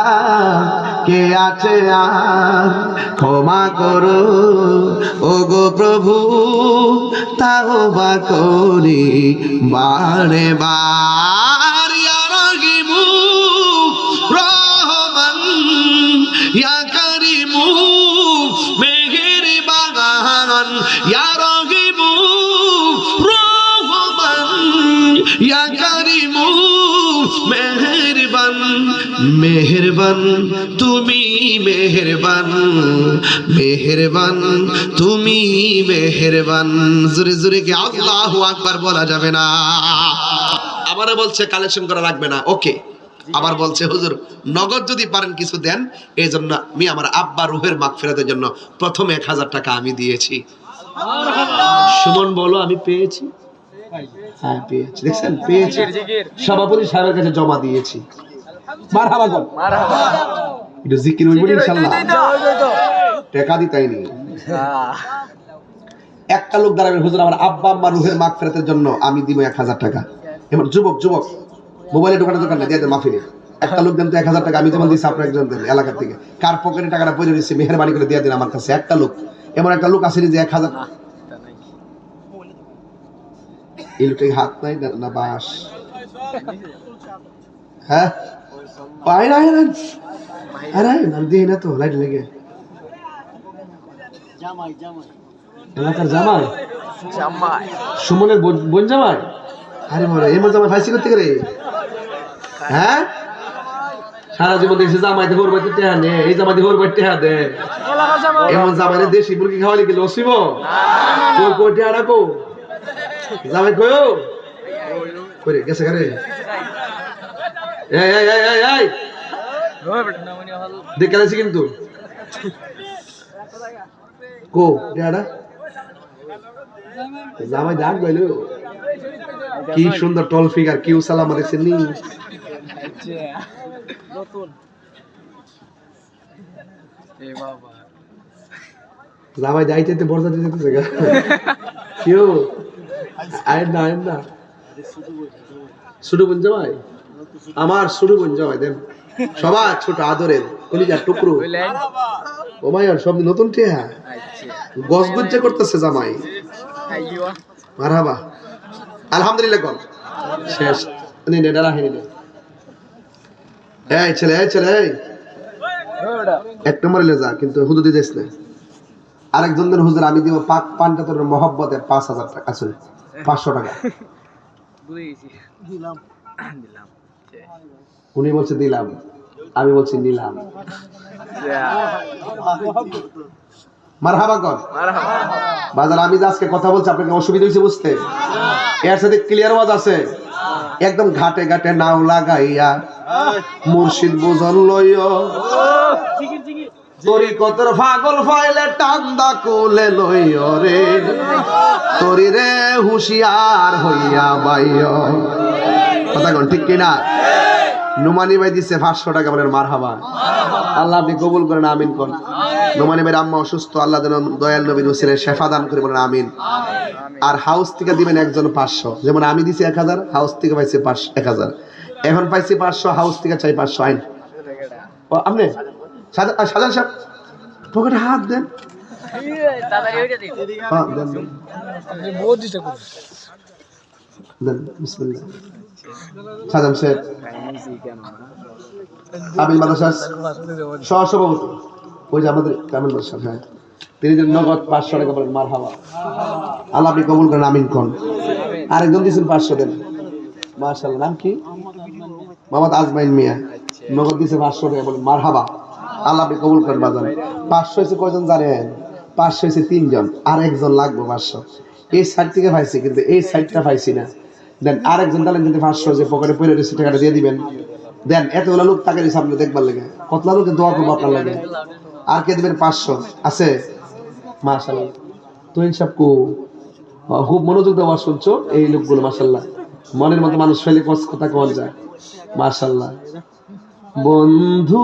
কে আছে আর? ক্ষমা করো ওগো প্রভু, তাওবা করি বারে বার। ইয়া রাহিমু রহমান, ইয়া কারিমু মেহেরবান, ইয়া রাহিমু রহমান, ইয়া কারিমু মেহেরবান, মেহেরবান তুমি, মেহেরবান, মেহেরবান তুমি, মেহেরবান। জোরে জোরে কি আল্লাহু আকবার বলা যাবে না? আবারও বলছে কালেকশন করা লাগবে না, ওকে। আবার বলছে হুজুর নগদ যদি পারেন কিছু দেন। এই জন্য আমি আমার আব্বা রুহের মাগফিরাতের জন্য প্রথমে 1000 টাকা আমি দিয়েছি। সুমন বলো আমি পেয়েছি? হ্যাঁ পেয়েছি, দেখছেন পেয়েছি। সভাপতি সাহেবের কাছে জমা দিয়েছি। মারহাবা বল, মারহাবা। একটু জিকির হইব ইনশাআল্লাহ। টাকা দিতাইনি। একটা লোক দাঁড়াবেন, হুজুর আমার আব্বা আম্মা রুহের মাগফিরাতের জন্য আমি দিব 1000 টাকা। এবার যুবক মোবাইলে দোকানে দিয়ে দেন মাহফিলে। একটা লোক দেন তো 1000 টাকা, আমি যেমন দিচ্ছি আপনার একজন দেন এলাকা থেকে। কার পকেটে টাকাটা পড়ে রয়েছে, মেহেরবানি করে দিয়ে দিন আমার কাছে। একটা লোক, এমন একটা লোক আসেনি যে 1000। এই লোকটাই হাত নাই না বাস? হ্যাঁ দিয়ে না তো লাইট লেগে। এলাকার জামাই, সুমনের বোন জামাই। আরে বলে এমন জামাই ফাইসি করতে গেলে, হ্যাঁ সারা জীবন দেখছি জামাইতে হোর বাড়িতে টেহা নে, এই জামাইতে হোর বাড়িতে টেহা দে। এমন জামাইরে দেশি মুরগি খাওয়ালি গেল অসিব কই টেহা রাখো জামাই কয়ো করে গেছে ঘরে। দেখে আছে কিন্তু কো এটা জামাই ডাক গেল কি সুন্দর টল ফিগার কিউ সালাম দেখছেন নি জামাই যাইতে বর্ষা দিতেছে গা কিউ আইন না ছোট বোন জামাই আমার ছোট বোন জামাই দেন সবার ছোট আদরের কলিজার টুকরো ও মাই আর সব নতুন টিয়া গজগজ্জা করতেছে জামাই মারহাবা আলহামদুলিল্লাহ কোন শেষ নে নে ডালা হেনে এই ছেলে এই এক নম্বরে লে যা কিন্তু হুদুদি দেশ না আরেকজনদের হুজুর আমি দিব পাক পানটা তোর মহব্বতে 5000 টাকা আছে 500 টাকা দিলাম উনি বলছে দিলাম আমি বলছি নিলাম মারহাবা কর বাজার আমি যে আজকে কথা বলছি আপনাকে অসুবিধা হয়েছে বুঝতে এর সাথে ক্লিয়ার ওয়াজ আছে একদম ঘাটে ঘাটে নাও লাগাইয়া মুর্শিদ বুঝন লইও তোরি কতর পাগল ফাইলে টান্দা কোলে লইও রে তোরি রে হুশিয়ার হইয়া বাইও কথা কোন ঠিক কিনা নুমানি ভাই দিছে 500 টাকা বলেন মারহাবা আল্লাহ আপনি কবুল করেন আমিন কোন নুমানি ভাইয়ের আম্মা অসুস্থ আল্লাহ যেন দয়াল নবীর ওসিলায় শেফা দান করে বলেন আমিন আর হাউস থেকে দিবেন একজন 500 যেমন আমি দিছি 1000 হাউস থেকে পাইছি 1000 এখন পাইছি 500 হাউস থেকে চাই 500 আইন ও আপনি সাজান সাহেব পকেটে হাত দেন হ্যাঁ দেন দেন বিসমিল্লাহ সাজান সাহেব আবিল মাদ্রাসা সহসভাপতি ওই যে আমাদের কামিল মাদ্রাসা হ্যাঁ তিনি যে নগদ 500 টাকা বলেন মারহাবা আল্লাহ আপনি কবুল করেন আমিন কোন আরেকজন দিয়েছেন 500 দেন মাশাআল্লাহ নাম কি মোহাম্মদ আজমাইন মিয়া নগদ দিয়েছে 500 টাকা বলেন মারহাবা আল্লাহ আপনি কবুল করেন বাজান 500 হয়েছে কয়জন জানেন 500 হয়েছে 3 জন আর একজন লাগবে 500 এই সাইড থেকে পাইছি কিন্তু এই সাইডটা পাইছি না দেন আরেকজন তাহলে যদি 500 যে পকেটে পড়ে রয়েছে টাকাটা দিয়ে দিবেন দেন এতগুলো লোক তাকে সামনে দেখবার লাগে কতলা লোকে দোয়া করবো আপনার লাগে আর কে দিবেন 500 আছে মাশাআল্লাহ তো ইনসাফ কো খুব মনোযোগ দেওয়া শুনছো এই লোকগুলো মাশাআল্লাহ মনের মতো মানুষ ফেলে কথা কোন যায় মাশাআল্লাহ বন্ধু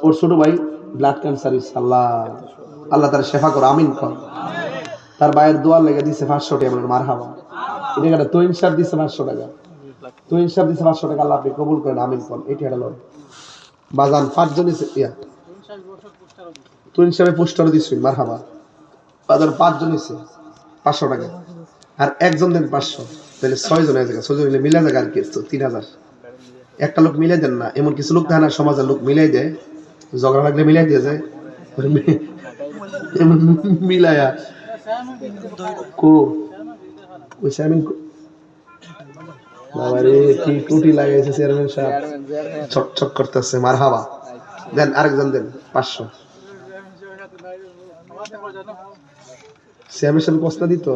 ওর ছোট ভাই ব্লাড ক্যান্সার আল্লাহ তার শেফা করো আমিন কর তার ভাইয়ের দোয়ার লেগে দিছে 500 টাকা মারহাবা এটা তো ইনসাফ দিছে 500 টাকা তো ইনসাফ দিছে 500 টাকা আল্লাহ আপনি কবুল করেন আমিন কর এটা হলো বাজান 5 জন ইয়া তো ইনসাফে পোস্টার দিছে মারহাবা বাজান 5 জন আছে 500 টাকা আর একজন দেন 500 তাহলে 6 জন হয়ে যায় 6 জন মিলে যায় আর কি 3000 একটা লোক মিলাই দেন না এমন কিছু লোক থাকে না সমাজের লোক মিলাই দেয় ঝগড়া লাগলে মিলাই দিয়ে যায় মিলায়া কো ওইসা আমি বাবারে কি টুটি লাগাইছে চেয়ারম্যান সাহেব ছক করতেছে মারহাবা দেন আরেকজন দেন 500 চেয়ারম্যান সাহেব প্রশ্ন দিত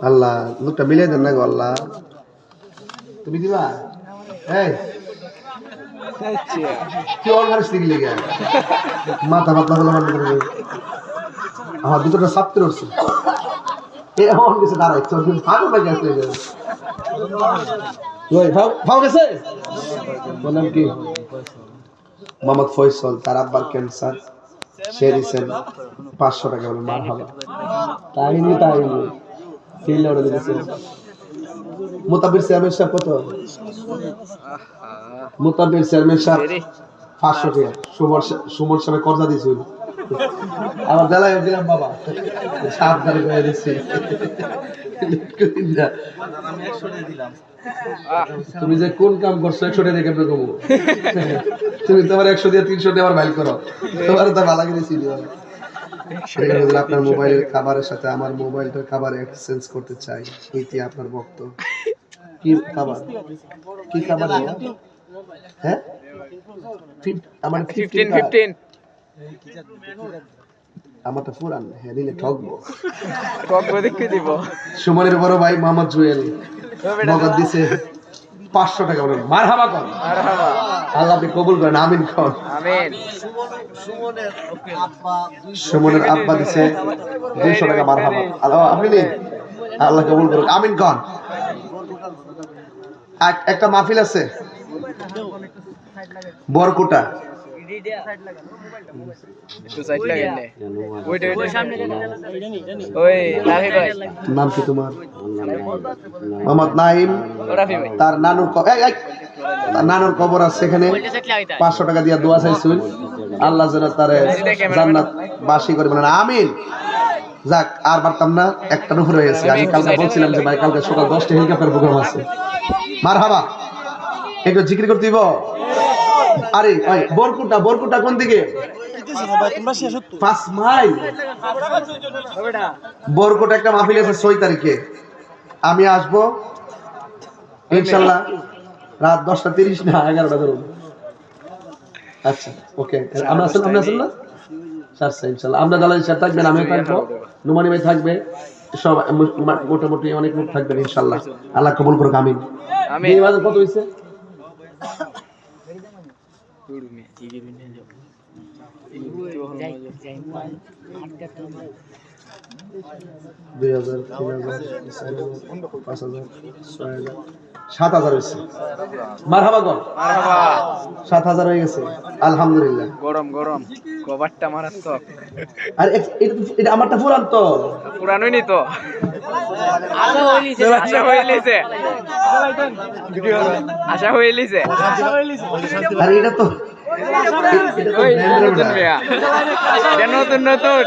আল্লাহ লোকটা মিলাই দেন না গো আল্লাহ তুমি দিবা এই কি অর্গানিস দিকে লেগে মাথা পাতলা হলো মানে আমার দুটোটা ছাত্র হচ্ছে এ এমন কিছু দাঁড়াচ্ছে ভালো লাগে আসলে ওই ভাও গেছে বললাম কি মোহাম্মদ ফয়সাল তার আব্বার ক্যান্সার সে দিচ্ছেন 500 টাকা বলে মার হবে তাই নি ফিল অর্ডার দিয়েছে মোতাবির চেয়ারম্যান সাহেব কত মোতাবির চেয়ারম্যান সাহেব 500 টাকা সুমন সাহেব কর্জা দিয়েছিল আমার বেলায় দিলাম বাবা সাবধানে করে দিচ্ছি তুমি যে কোন কাম করছো 100 টাকা দিয়ে কেমন কমো তুমি তোমার 100 দিয়ে 300 দিয়ে আবার বাইল করো তোমার তো ভালো লাগে দিছি আপনার মোবাইলের খাবারের সাথে আমার মোবাইলটার খাবার এক্সচেঞ্জ করতে চাই এইটি আপনার বক্তব্য কি খাবার হ্যাঁ আমার 15 আমারটা পুরান, হ্যাঁ নিলে ঠকবো।
কবে দেখে দিব
সুমনের বড় ভাই মোহাম্মদ জুয়েল নগদ দিছে 500 টাকা। বলেন মারহাবা কর,
মারহাবা
আল্লাহ আপনি কবুল করেন, আমিন কর।
আমিন
সুমনের আব্বা দিছে 200 টাকা, মারহাবা। আল্লাহ আপনি নিন, আল্লাহ কবুল করুক, আমিন কর। একটা মাহফিল আছে বরকুটা,
একটু সাইড লাগেন নে ওইটা সামনে ওই রাফি ভাই
নাম কি তোমার? মোহাম্মদ নাইম।
রাফি ভাই
তার নানুর তার নানুর কবর আছে এখানে, 500 টাকা দিয়ে দোয়া চাইছুন, আল্লাহ যেন তারে জান্নাত বাসী করে। বলেন আমিন। যাক আর পারতাম না, একটার উপরে হয়েছে। আমি কালকে বলছিলাম যে ভাই কালকে সকাল 10টা হেলিকপ্টার প্রোগ্রাম আছে। মারহাবা, একটু জিকির করতে দিব। আরে ভাই বরকুটা, বরকুটা কোন দিকে? 5 মাইল। বরকুটা একটা মাহফিল আছে 6 তারিখে, আমি আসবো ইনশাআল্লাহ রাত 10:30 না 11টা ধরুন। আচ্ছা ওকে, আমরা আসেন না স্যার ইনশাআল্লাহ। আমরা দালাল স্যার থাকবেন, আমিও থাকবো, নুমানি ভাই থাকবে, সব মোটামুটি অনেক লোক থাকবেন ইনশাআল্লাহ। আল্লাহ কবুল করুক, আমিন।
আমিন।
এই বাজার কত হইছে? দুই হাজার, 3,000, 4,000, 5,000, 6,000, 7,000 হয়েছে। মারহাবা গো,
মারহাবা
7,000 হয়ে গেছে, আলহামদুলিল্লাহ।
গরম গরম কভারটা মারাত্মক।
আর এটা আমারটা পুরান তো,
পুরানোই নি তো আশা হইলিছে
আর এটা তো
ওই নতুন মেয়া এটা নতুন নতুন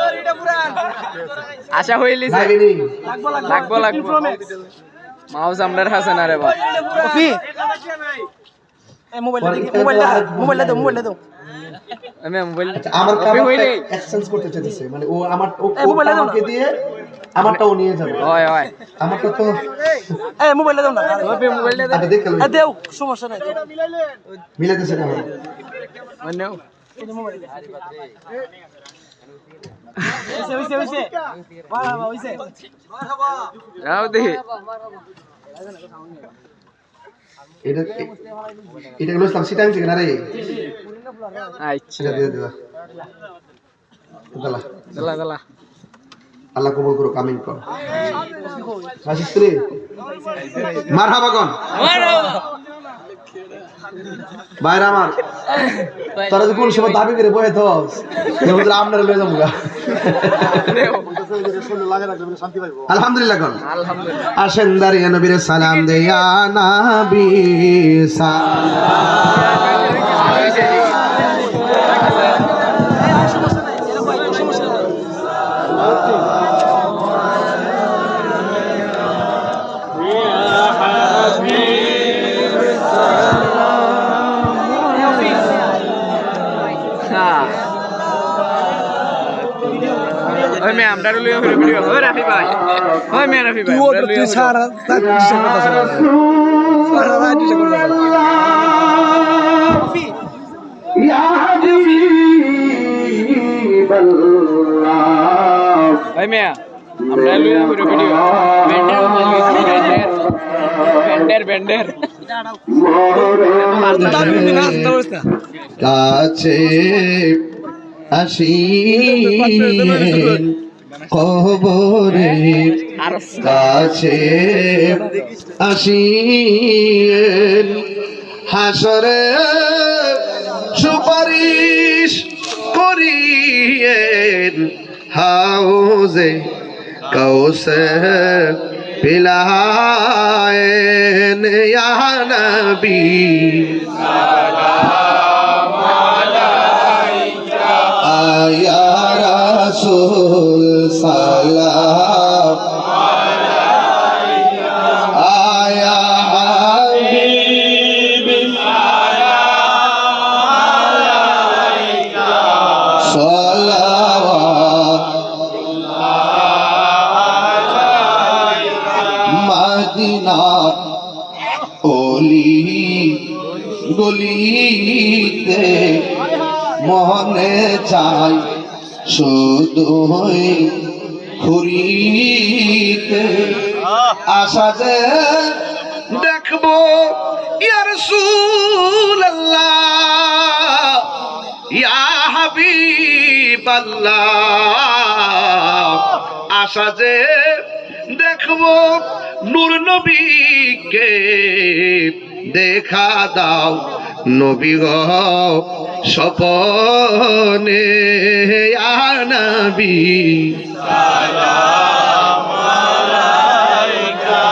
আশা হইলিছে
লাগেনি।
লাগবো মাউস আমরার হাসান আরে বা আমি মোবাইল
আচ্ছা, আমার কাপড়টা এক্সচেঞ্জ করতে চাইছে, মানে ও আমার আমাকে দিয়ে আমারটাও নিয়ে যাবে।
হয় হয়
আমারটা তো
মোবাইল দাও না মোবাইল দাও
আগে দেখে
দেও সমস্যা নাই
মিলাতেছে না আমার।
মানে যাও দেখি
এটা এটা গুলো ইসলাম সিটাং থেকে না রে,
আচ্ছা
এটা দিয়ে দিবা। দালা
দালা
আল্লাহ কবুল করুক, আমিন কর। আসিস তুই মারহাবা কোন বাইরে আমার তোরা যে কোন সময় দাবি করে বয়ে থস আপনারা লয়ে যাবো গা। আলহামদুলিল্লাহ কোন
আলহামদুলিল্লাহ
আসেন দাঁড়িয়ে নবীর সালাম দেয়া নবী
ওই মে আমরা লইয়া হইলো ভিডিও ওই রাফি ভাই ওই মে রাফি ভাই আমরা লইয়া
সারা রাত ডিস্টার্ব করতেছ সারা রাত ডিস্টার্ব করতেছ
ওই মে আমরা লইয়া হইলো ভিডিও বেন্ডার
কাছে আসিয়েন কবরে কাছে আসিয়েন হাসরে সুপারিশ করিয়েন হাউজে কাউসার পিলায়েন ইয়া নবী আয়া রাসূল সালাম আয়া হাবিবি সালাওয়াত মদিনা ওলি গলিতে মনে চাই শুধুই খুরিতে আশা যে দেখবো ইয়া রাসূলুল্লাহ ইয়া হাবিবাল্লাহ আশা যে দেখবো নূর নবীকে দেখা দাও নবী গো স্বপনে ইয়া নবী সালাম আলাইকা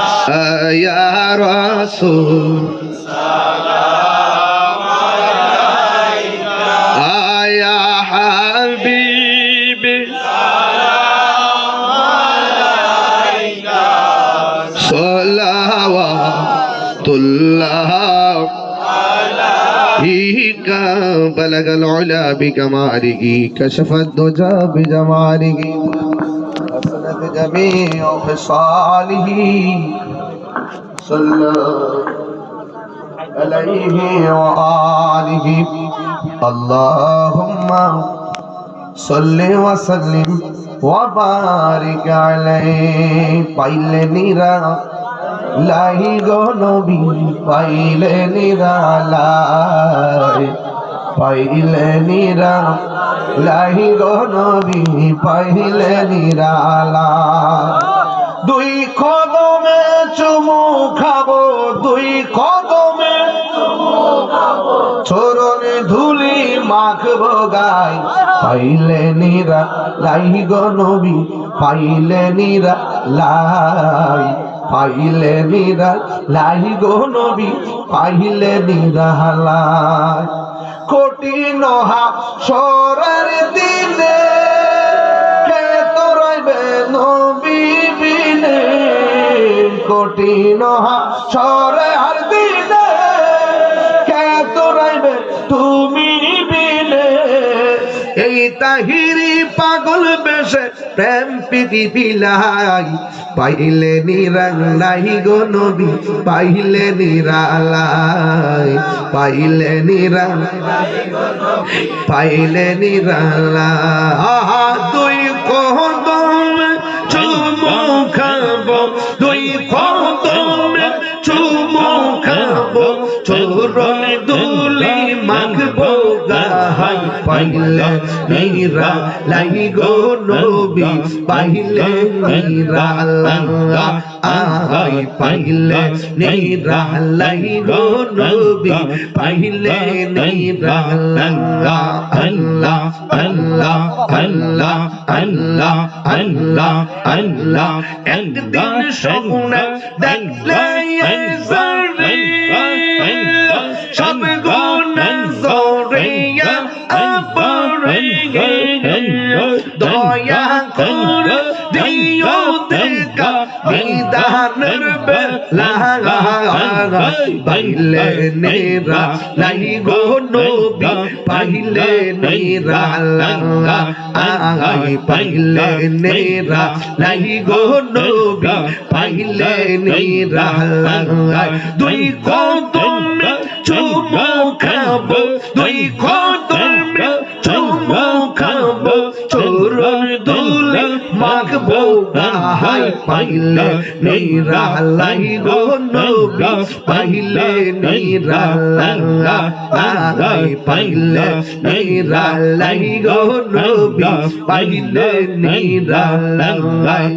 ইয়া রাসূল সালাম আলাইকা ইয়া হাবিবি সালাম আলাইকা সালাওয়াতুল্লাহ بلغ العلا بكماله كشف الدجى بجماله حسنت جميع خصاله صلى عليه وآله اللهم صل وسلم وبارك عليه পাইলে নিরা লাই গো নবী পাইলে নিরালাই পাইলে নিরা লাই গো নবী পাইলে নিরালা দুই কদমে চুমু খাবো দুই কদমে চরণে ধুলি মাখবো গাই পাইলে নিরা লাই গো নবী পাইলে নিরা লাই পাইলে নিরা লাই গো নবী পাইলে নিরালাই কঠিন হাসরের দিনে কে তোরাইবে নবী বিনে কঠিন হাসরের দিনে কে তোরাইবে তুমি বিনে এই তাহিরি পাগল বেশে প্রেম প্রীতি বিলাই পাইলে নিরালাই গো নবী পাইলে নিরালাই পাইলে নিরালাই পাইলে নিরালাই দুই কদমে চুমু খাবো দুই কদমে চুমু খাবো চরণে ধুলি মাখবো গাই পাইলে নিরালাই গো নবী পাইলে নিরালাই পাইলে নিরালাই গো নবী পাইলে নিরালাই আল্লাহ আল্লাহ আল্লাহ আল্লাহ আল্লাহ আল্লাহ একদিন স্বপ্নে দেখলে সব গুনাহ জড়িয়া আপরিগে দয়া করে দিও দেখা বিধানের বেলা পাইলে নিরালাই গো নবী পাইলে নিরালাই পাইলে নিরালাই গো নবী পাইলে নিরালাই দুই কদমে চুমু খাবো দুই কদমে চুমু খাবো চরণ ধুলি মাখবো গাই পাইলে নিরালাই গো নবী পাইলে নিরালাই পাইলে নিরালাই গো নবী পাইলে নিরালাই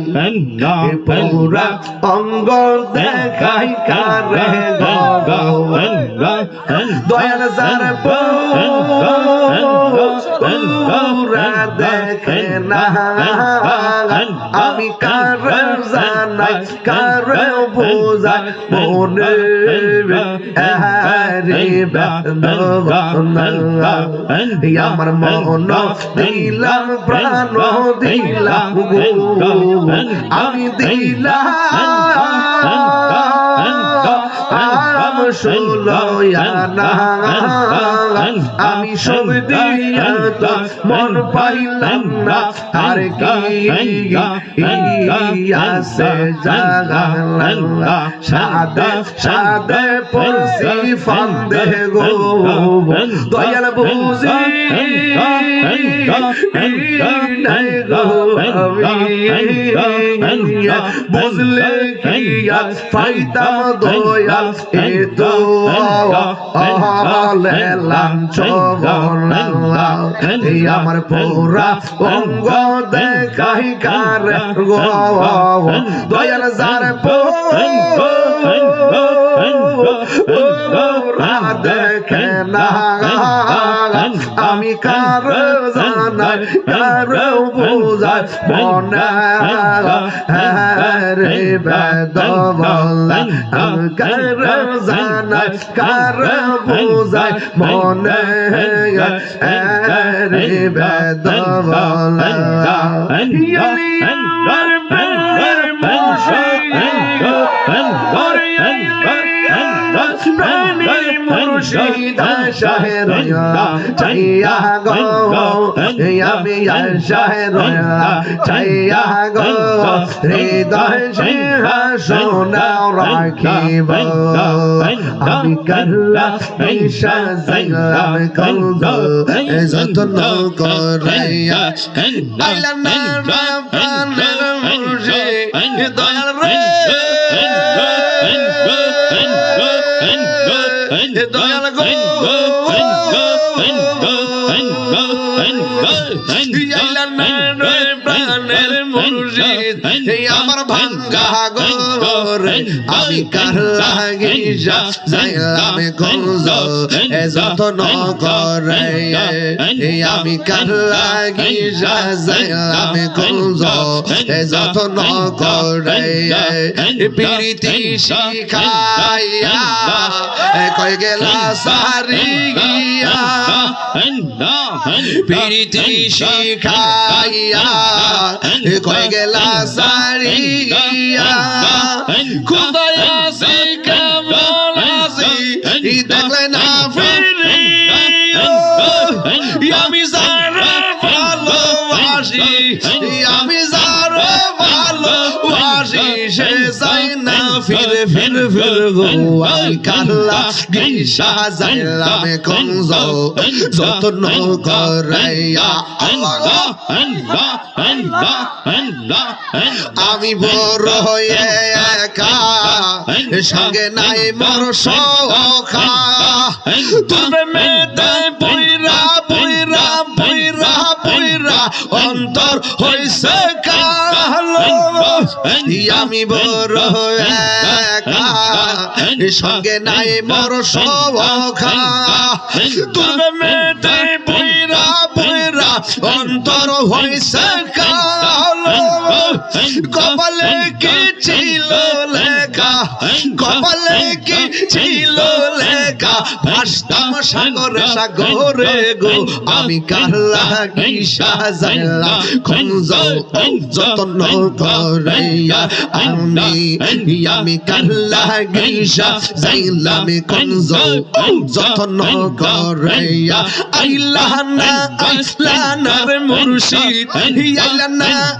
পুরা অঙ্গ দেখাই কারে গো দয়াল যার পুরা দেখে না আমি কার জানাই কার বোঝাই মনে আমার মন দিলাম প্রাণ দিলাম আমি দিলাম ষোলয়ানা আমি সব দিয়া তো মন পাইলাম না আর কি আছে জাগালা সাদে সাদে পড়ছি ফান্দে গো দয়াল বুঝি নাই গো বুঝলে কি ফাইদাম দয়াল এ তো লেলাম চবলা আমার পুরা অঙ্গ দেখাই কার গো দয়াল যার দেখে না আমি কার জানাই কার বোঝাই মনে রে বেদবলা কার জানাই কার বোঝাই মনে রে বেদবলা মুর্শিদা শাহের চাইয়া গো আমি শাহের চাইয়া গো হৃদয় সিংহাসন রাখিব আমি কাল্লা সাজাইলাম কলব যত্ন করাইয়া আইলা না প্রাণের মুর্শিদ দয়াল রে দয়াল গো প্রাণের মুর্শিদ আমার ভাঙ্গা গোরে আমি কার লাগিয়া যাইলাম গঞ্জ যত্ন করে আমি কার লাগিয়া যাইলাম গঞ্জ যত্ন করে প্রীতি শিখাইয়া কই গেলা সারি গিয়া প্রীতি শিখাইয়া কই গেলা সারি গিয়া খুদাই আছে কেমন আছি দেখলে না ফিরি আমি যারা ভালোবাসি আমি যারা ভালোবাসি সে চাই না ফিরে ফিরে ফিরে গো আমি কাল্লা গিসা যাইলাম কঞ্জ যত্ন করাইয়া আমি বড় হয়ে একা সঙ্গে নাই মোর সখা তুমি মেতে পইরা পইরা পইরা পইরা অন্তর হইছে কালো আমি বড় একা সঙ্গে নাই মোর সখা তুমি মেতে পইরা পইরা অন্তর হইছে কালো কপালে কি ছিল লেখা কপালে কি ছিল লেখা ভাসতাম সাগরে সাগরে গো আমি কার লাগিয়া যাইলাম খঞ্জ যত্ন করাইয়া আমি কার লাগিয়া যাইলাম খঞ্জ যত্ন করাইয়া আইলা না রে মুর্শিদ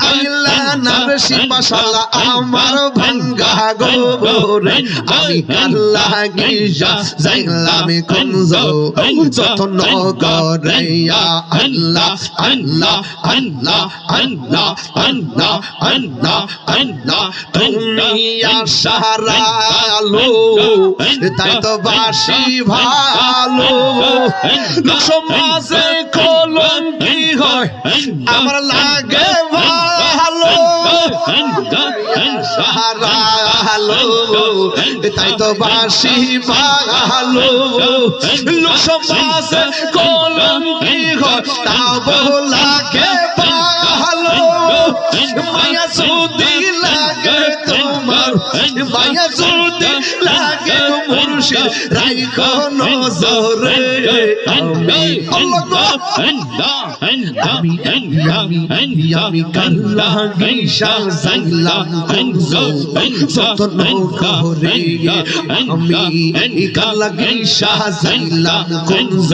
আইলা না রে শিবশালা আমার ভাঙ্গা গোরে আমি কার লাগিয়া যাইলাম খঞ্জ যত্ন করাইয়া আল্লাহ আল্লাহ আল্লাহ আল্লাহ আল্লাহ আল্লাহ আল্লাহ তুমি আশারা আলো তাই তো বাসি ভালো সমাজে কলঙ্কি হয় আমার লাগে ভালো আশারা আলো তাই তো বাসি ভালো সমাজে কলঙ্কি হয় তা লাগে ভালো মায়া সুদি লাগে তোমার মায়া সুদি লাগে মুর্শিদ রাইখো নজরে আমি কাল্লা গিসা যাইলাম কুঞ্জ যতন করে আমি কাল্লা গিসা যাইলাম কুঞ্জ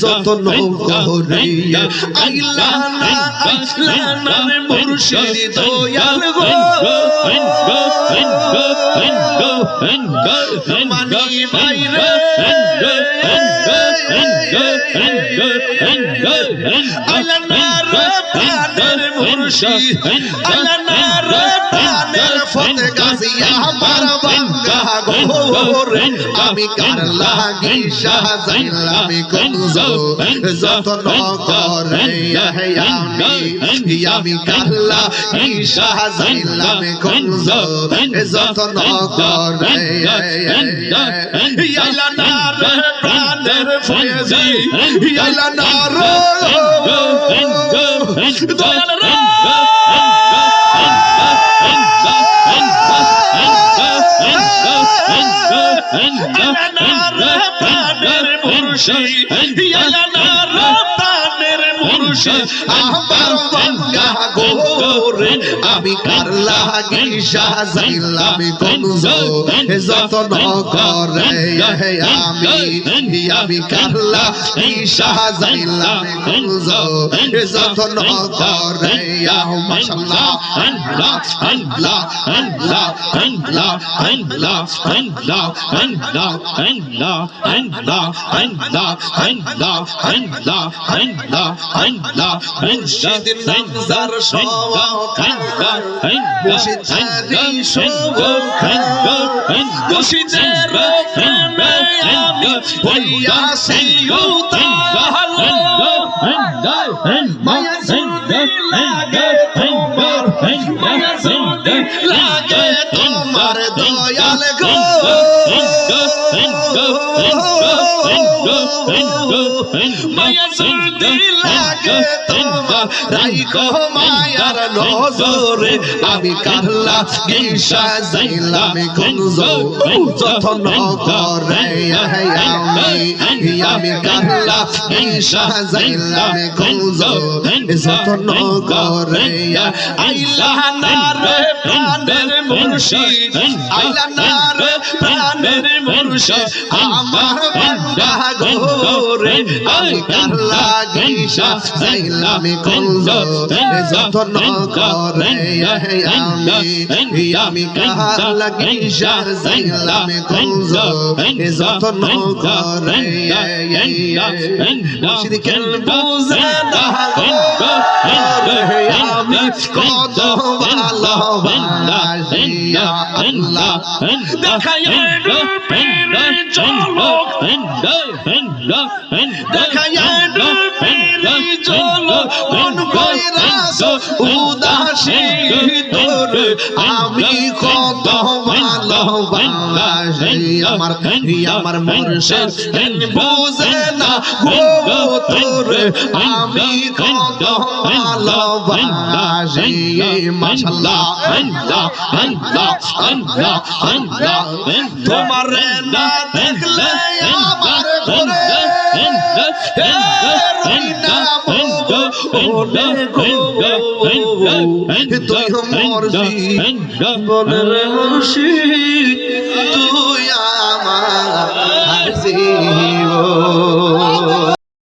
যতন করে আইলা না মুর্শিদ দয়াল গো মানি বাইরে আইলা না প্রাণের মুর্শিদ আইলা না প্রাণের ফতে গাছি আমার বাঙ্গা গোরে আমি কার লাগি সাজাইলাম কুঞ্জ যতন করে আমি কার লাগি সাজাইলাম কুঞ্জ যতন করে আইলা না প্রাণের ফয়েজি আইলা না দয়াল রে প্রাণের মুর্শিদ প্রাণের মুর্শিদ আমার বাঙ্গা গোরে আমি কার লাগি সাজাইলাম কুঞ্জ যতন করে আমি কার লাগি সাজাইলাম কুঞ্জ যতন করে মাশাআল্লাহ আল্লাহ আল্লাহ আল্লাহ আল্লাহ আল্লাহ আল্লাহ আল্লাহ আল্লাহ আল্লাহ আল্লাহ আল্লাহ আল্লাহ আল্লাহ আল্লাহ মুর্শিদ নামদার সওয়াখানা মুর্শিদ আদি সওয়াখানা মুর্শিদের প্রেমে আমি হইয়াছি উতাল মায়া সুরদি লাগে তোমার মায়া সুরদি লাগে তোমার দয়াল গো মায়া সুরদি লাগে তোমার রাইখো মায়ার নজরে আমি কার লাগি সাজাইলাম কুঞ্জ যতন করে আমি কার লাগি সাজাইলাম কুঞ্জ যতন করে আইলা না রে প্রাণের মুর্শিদ আইলা না রে প্রাণের মুর্শিদ আমার বান্দা গোরে আমি কার লাগি সাজাইলাম কুঞ্জ যতন করে আমি কার লাগি সাজাইলাম কুঞ্জ যতন করে মুর্শিদ কেন বুঝে না আমি কত ভালোবাসি আল্লাহ দেখায় রূপের ঝলক দেখায় রূপের ঝলক মন কইরাস উদাসী তোরে আমি কত ভালোবাসি আমার মুর্শিদ কেন বুঝে না গো তোরে আমি কত ভালোবাসি মাশাআল্লাহ আল্লাহ আল্লাহ আল্লাহ আল্লাহ তোমার না দেখলে আমার ঘরে রইনা ওলে গো তুই মুর্শিদ বলের মুর্শিদ তুই আমার জীবন